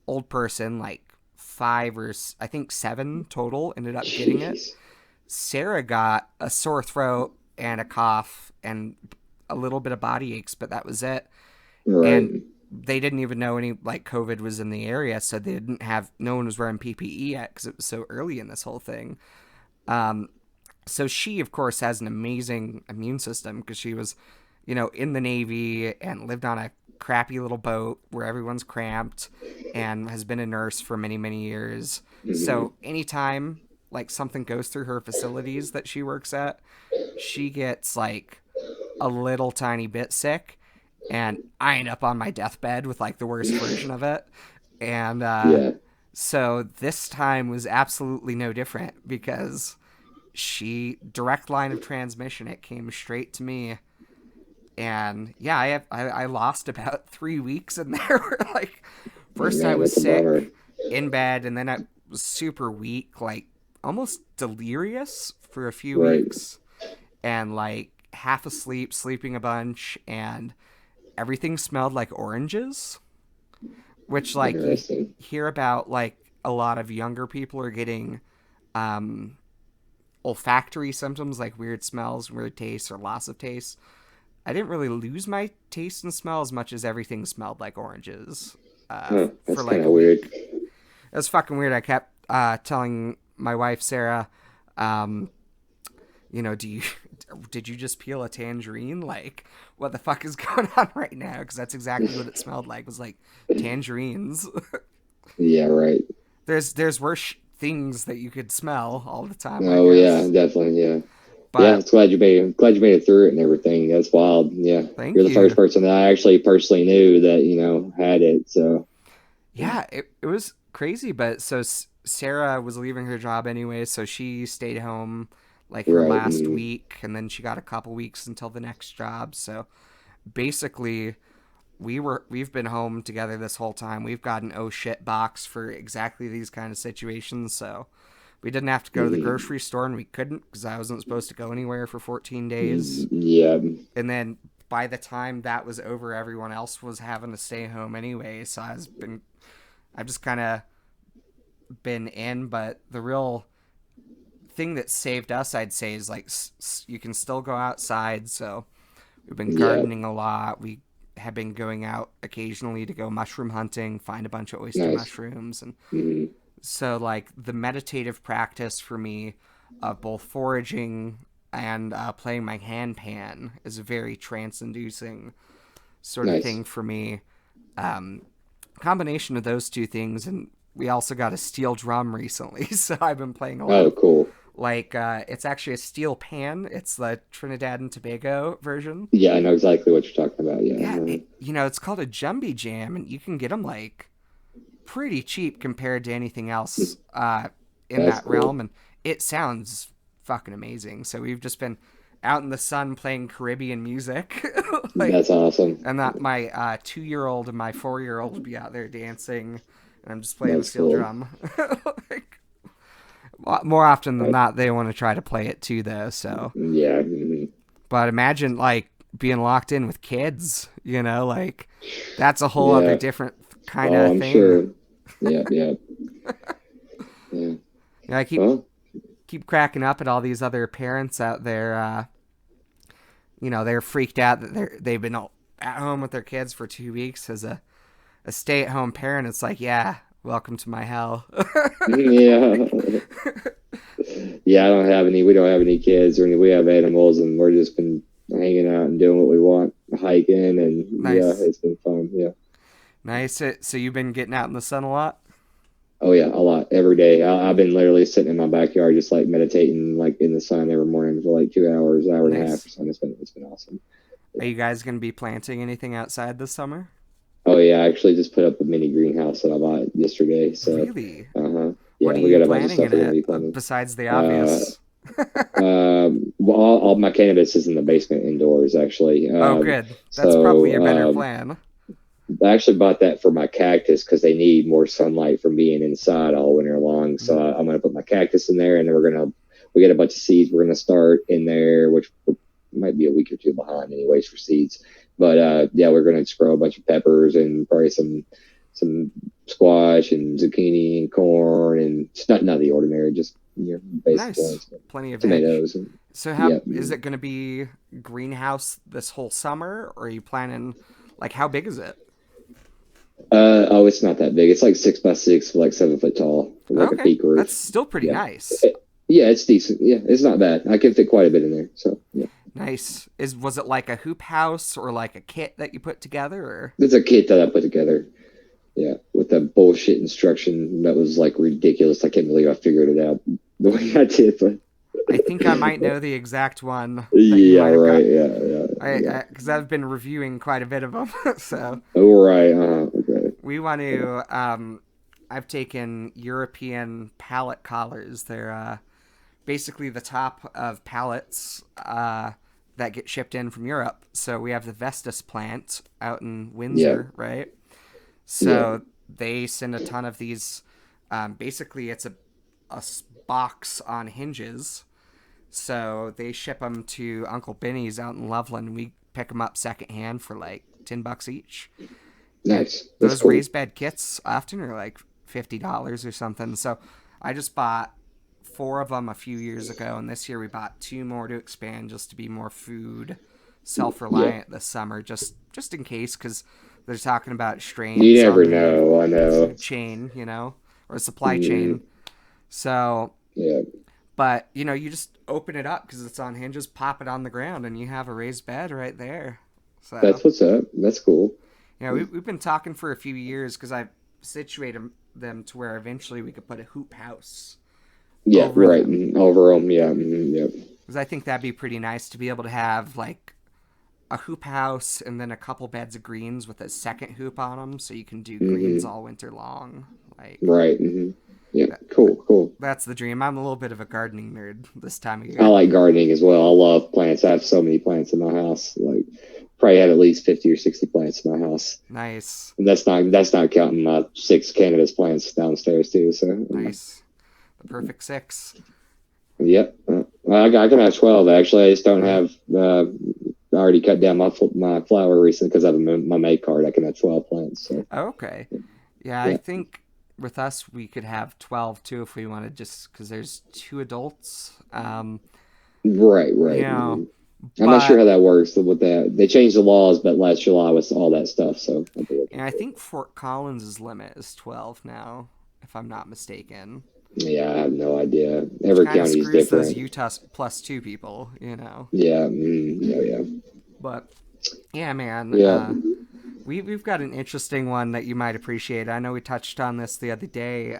old person, like five or I think seven total, ended up getting it. Jeez. Sarah got a sore throat and a cough and a little bit of body aches, but that was it. And Right. they didn't even know any like COVID was in the area, so they didn't have no one was wearing PPE yet because it was so early in this whole thing. Um, so she, of course, has an amazing immune system because she was, in the Navy and lived on a crappy little boat where everyone's cramped and has been a nurse for many, many years. Hmm. So anytime like something goes through her facilities that she works at, she gets like a little tiny bit sick and I end up on my deathbed with like the worst version of it. And Yeah. so this time was absolutely no different because she direct line of transmission, it came straight to me. And yeah, I lost about 3 weeks in there. Like first I Man, was that's a bummer. sick in bed, and then I was super weak, like almost delirious for a few Right. weeks, and like half asleep, sleeping a bunch, and everything smelled like oranges, which like you Interesting. hear about like a lot of younger people are getting um olfactory symptoms like weird smells, weird tastes, or loss of taste. I didn't really lose my taste and smell as much as everything smelled like oranges Huh. for That's like kind a of weird. week. It was fucking weird. I kept telling my wife Sarah, um, do you did you just peel a tangerine? Like, what the fuck is going on right now? Because that's exactly what it smelled like. It was like tangerines. Yeah, right. There's worse things that you could smell all the time, I Oh yeah, guess. definitely. Yeah. Yeah, But it's glad you made it through it and everything. That's wild. Yeah. You're thank the first you. person that I actually personally knew that, had it. So Yeah, it was crazy, but so Sarah was leaving her job anyway, so she stayed home like her right. last week, and then she got a couple weeks until the next job. So basically, we've been home together this whole time. We've got an oh shit box for exactly these kind of situations. So we didn't have to go to the Mm-hmm. grocery store, and we couldn't because I wasn't supposed to go anywhere for 14 days. Yeah. And then by the time that was over, everyone else was having to stay home anyway. So I've just kind of been in. But the real thing that saved us, I'd say, is like you can still go outside. So we've been Yeah. gardening a lot. We have been going out occasionally to go mushroom hunting, find a bunch of oyster Nice. mushrooms. And Mm-hmm. so, like, the meditative practice for me of both foraging and playing my handpan is a very trance inducing sort of Nice. thing for me. Um, Combination of those two things, and we also got a steel drum recently, so I've been playing a lot Oh, of cool. like it's actually a steel pan. It's the Trinidad and Tobago version. Yeah, I know exactly what you're talking about. Yeah. Yeah, it's called a jumby jam, and you can get them like pretty cheap compared to anything else in That's that cool. realm, and it sounds fucking amazing. So we've just been out in the sun playing Caribbean music, like, That's awesome. and that my 2-year-old and my 4-year-old will be out there dancing, and I'm just playing the That's steel cool. drum. Like, more often than I, not, they want to try to play it too, though. So, yeah. Mm-hmm. but imagine like being locked in with kids, like that's a whole other Yeah. different kind Oh, of I'm thing. sure. Yeah. Yeah. Yeah. I Well, keep cracking up at all these other parents out there. They're freaked out that they've been at home with their kids for 2 weeks as a stay at home parent. It's like, yeah, welcome to my hell. yeah. Yeah, we don't have any kids or any, we have animals and we're just been hanging out and doing what we want, hiking and yeah, Nice, it's been fun. Yeah. nice. So you've been getting out in the sun a lot. Oh yeah, a lot every day. I've been literally sitting in my backyard, just like meditating, like in the sun every morning for like 2 hours, hour and a half Nice. or something. It's been awesome. Are Yeah. you guys going to be planting anything outside this summer? Oh yeah, I actually just put up a mini greenhouse that I bought yesterday. So, Really? yeah, What are we you got a bunch of planning stuff in we're gonna it be planting. besides the Uh, obvious? well, all my cannabis is in the basement indoors, actually. Oh, good. That's probably So your better plan. I actually bought that for my cactus because they need more sunlight from being inside all winter long. So Mm, I'm going to put my cactus in there, and then we get a bunch of seeds. We're going to start in there, which might be a week or two behind, anyways, for seeds. But yeah, we're going to grow a bunch of peppers and probably some squash and zucchini and corn and it's not none of the ordinary, just basic nice. ones, Plenty of veg. tomatoes and So how yeah. is it going to be greenhouse this whole summer, or are you planning like how big is it? Oh, it's not that big. It's like 6 by 6, like 7 foot tall, like a Okay, peak that's roof. still pretty Yeah. nice. Yeah, it's decent. Yeah, it's not bad. I can fit quite a bit in there. So yeah, Nice. Was it like a hoop house or like a kit that you put together or? it's a kit that I put together. Yeah, with that bullshit instruction that was like ridiculous. I can't believe I figured it out the way I did. But I think I might know the exact one that you yeah, might have right. got. Yeah, yeah, yeah. Because I've been reviewing quite a bit of them. So Oh, right. Okay. we want Yeah. to. I've taken European pallet collars. They're basically the top of pallets that get shipped in from Europe. So we have the Vestas plant out in Yeah. Windsor, right? Yeah. So they send a ton of these. Basically, it's a box on hinges. So they ship them to Uncle Benny's out in Loveland. We pick them up secondhand for like $10 each. And Nice. That's those cool. raised bed kits often are like $50 or something. So I just bought 4 of them a few years ago, and this year we bought 2 more to expand just to be more food Yeah. self-reliant this summer, just in case, because they're talking about You strains never on the know. I know. food chain, or supply chain. Hmm. So, Yeah. but you just open it up because it's on hinges, pop it on the ground, and you have a raised bed right there. So That's what's up. That's cool. we've been talking for a few years because I situated them to where eventually we could put a hoop house Yeah, over right. them. Over them. Yeah. Yep. Because I think that'd be pretty nice to be able to have like a hoop house and then a couple beds of greens with a second hoop on them, so you can do greens all winter long. Like, Right. Yeah. Cool. that's the dream. I'm a little bit of a gardening nerd this time of I year. like gardening as well. I love plants. I have so many plants in my house. Like, probably have at least 50 or 60 plants in my house. Nice. And that's not counting my 6 cannabis plants downstairs too. So Nice. The perfect 6. yep. I can have 12 actually. I just don't have. I already cut down my flower recently because I have my May card. I can have 12 plants. So Okay. Yeah, I think with us we could have 12 too if we wanted, just because there's 2 adults. Right. You know, I'm not sure but how that works with that. They changed the laws, but last July was all that stuff. So I'll be looking I for it. think Fort Collins' limit is 12 now, if I'm not mistaken. Yeah, I have no idea. Which Every kind of county is screws those different. Utah plus 2 people, you know. Yeah. Yeah. But yeah, man, Yeah. we've got an interesting one that you might appreciate. I know we touched on this the other day,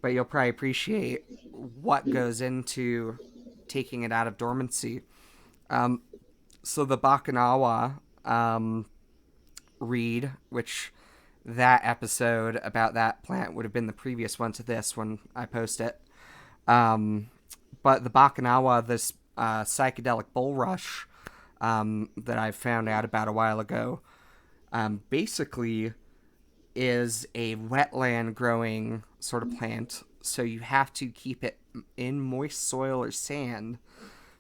but you'll probably appreciate what goes into taking it out of dormancy. So the Bakanawa reed, which that episode about that plant would have been the previous one to this when I post it. But the Bakanawa, this psychedelic bulrush that I found out about a while ago, basically is a wetland growing sort of plant. So you have to keep it in moist soil or sand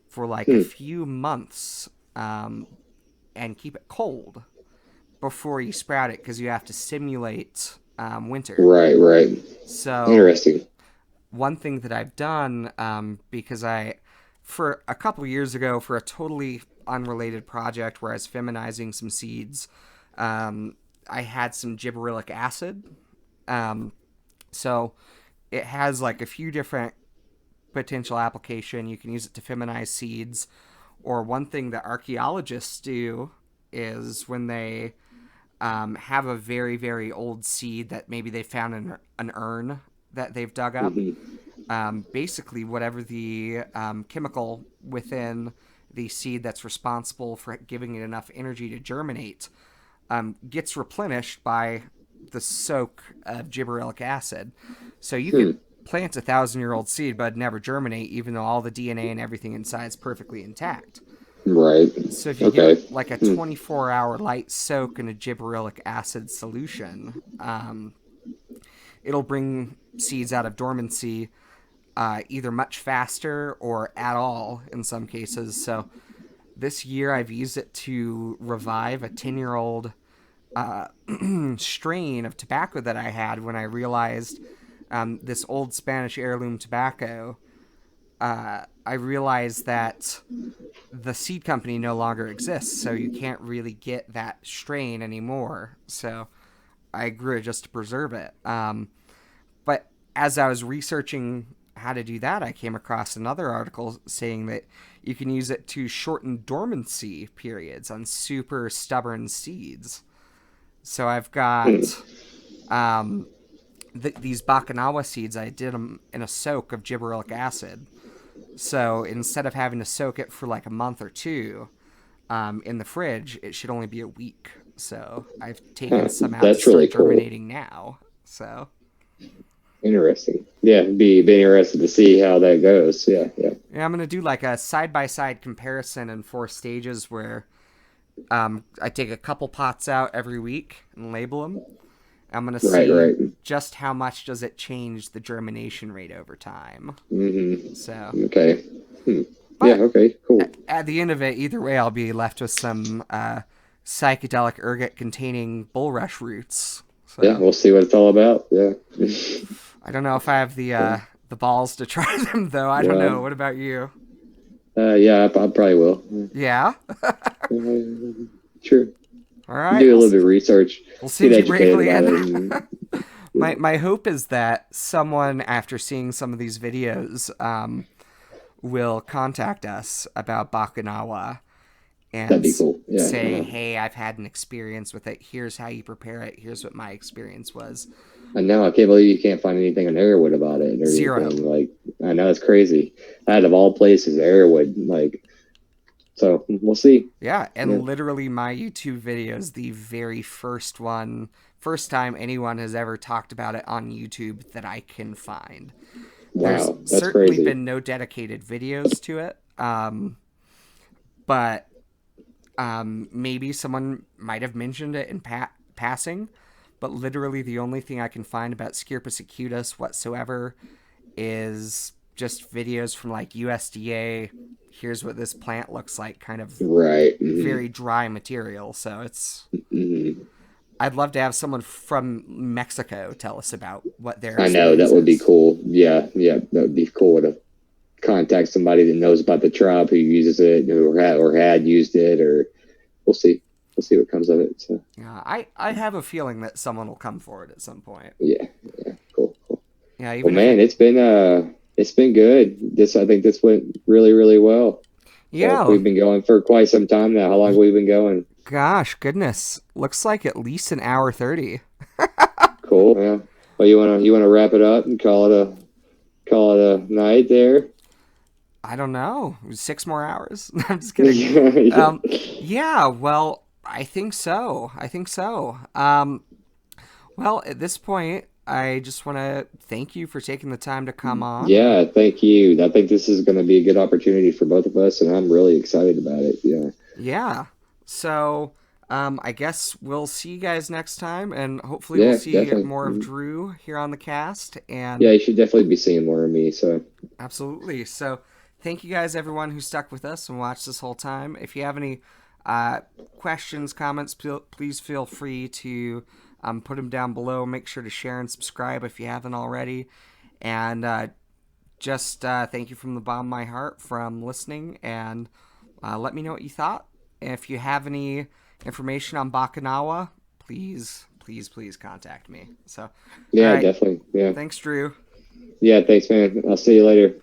for like a few months and keep it cold before you sprout it, because you have to simulate winter. Right. So Interesting. one thing that I've done, because for a couple years ago, for a totally unrelated project where I was feminizing some seeds, I had some gibberellic acid. So it has like a few different potential application. You can use it to feminize seeds, or one thing that archaeologists do is when they have a very, very old seed that maybe they found in an urn that they've dug up. Basically, whatever the chemical within the seed that's responsible for giving it enough energy to germinate gets replenished by the soak of gibberellic acid. So you could plant 1,000-year-old seed but never germinate, even though all the DNA and everything inside is perfectly intact. Right. So if you give it like a 24-hour light soak in a gibberellic acid solution, it'll bring seeds out of dormancy either much faster or at all in some cases. So this year I've used it to revive a 10-year-old strain of tobacco that I had when I realized this old Spanish heirloom tobacco. I realized that the seed company no longer exists, so you can't really get that strain anymore. So I grew it just to preserve it. But as I was researching how to do that, I came across another article saying that you can use it to shorten dormancy periods on super stubborn seeds. So I've got these Bakanawa seeds. I did them in a soak of gibberellic acid. So instead of having to soak it for like a month or 2 in the fridge, it should only be a week. So I've taken some out to That's start really cool. germinating now. So Interesting. Yeah, be interested to see how that goes. Yeah. I'm going to do like a side-by-side comparison in 4 stages where I take a couple pots out every week and label them. I'm going to see just how much does it change the germination rate over time. So okay. Yeah, okay, cool. At the end of it, either way, I'll be left with some psychedelic ergot containing bulrush roots. So, yeah, we'll see what it's all about. Yeah. I don't know if I have the balls to try them, though. I don't know. What about you? Yeah, I probably will. Yeah? Sure. All right. Do a little bit of research. We'll send you bravely in. My hope is that someone, after seeing some of these videos, will contact us about Bakanawa and that'd be cool. Yeah, say, hey, I've had an experience with it. Here's how you prepare it. Here's what my experience was. I know. I can't believe you can't find anything on Airwood about it or Zero. anything. Like, I know it's crazy. Out of all places, Airwood. Like, so we'll see. Yeah, Yeah. and literally my YouTube video is the very first one, first time anyone has ever talked about it on YouTube that I can find. There's Wow, that's certainly crazy. been no dedicated videos to it, but maybe someone might have mentioned it in passing. But literally, the only thing I can find about Scirpus acutus whatsoever is just videos from like USDA. Here's what this plant looks like, kind of Right. very dry material. So it's. Hmm. I'd love to have someone from Mexico tell us about what their I know experience that would be is. cool. Yeah, yeah, that would be cool to contact somebody that knows about the tribe who uses it or had used it, or we'll see. We'll see what comes of it. So Yeah, I have a feeling that someone will come forward at some point. yeah, yeah, cool, cool. Yeah, Well, even if man, it. it's been good. I think this went really really well. So Yeah, we've been going for quite some time now. How long have we been going? gosh, goodness. Looks like at least an hour 30. Cool. Yeah. Well, you wanna wrap it up and call it a night there. I don't know. 6 more hours? I'm just kidding. Yeah. Um, yeah, well, I think so. I think so. Well, at this point, I just want to thank you for taking the time to come on. And Yeah, thank you. I think this is going to be a good opportunity for both of us, and I'm really excited about it. Yeah. yeah, so I guess we'll see you guys next time. And hopefully, we'll Yeah, see definitely. more of Mhm. Drew here on the cast. Yeah, And you should definitely be seeing more of me. So, absolutely. So, thank you guys, everyone who stuck with us and watched this whole time. If you have any questions, comments, please feel free to put them down below. Make sure to share and subscribe if you haven't already. And just thank you from the bottom of my heart from listening. And let me know what you thought. If you have any information on Bakanawa, please contact me. So, all yeah, right. definitely. Yeah. Thanks, Drew. Yeah, thanks, man. I'll see you later.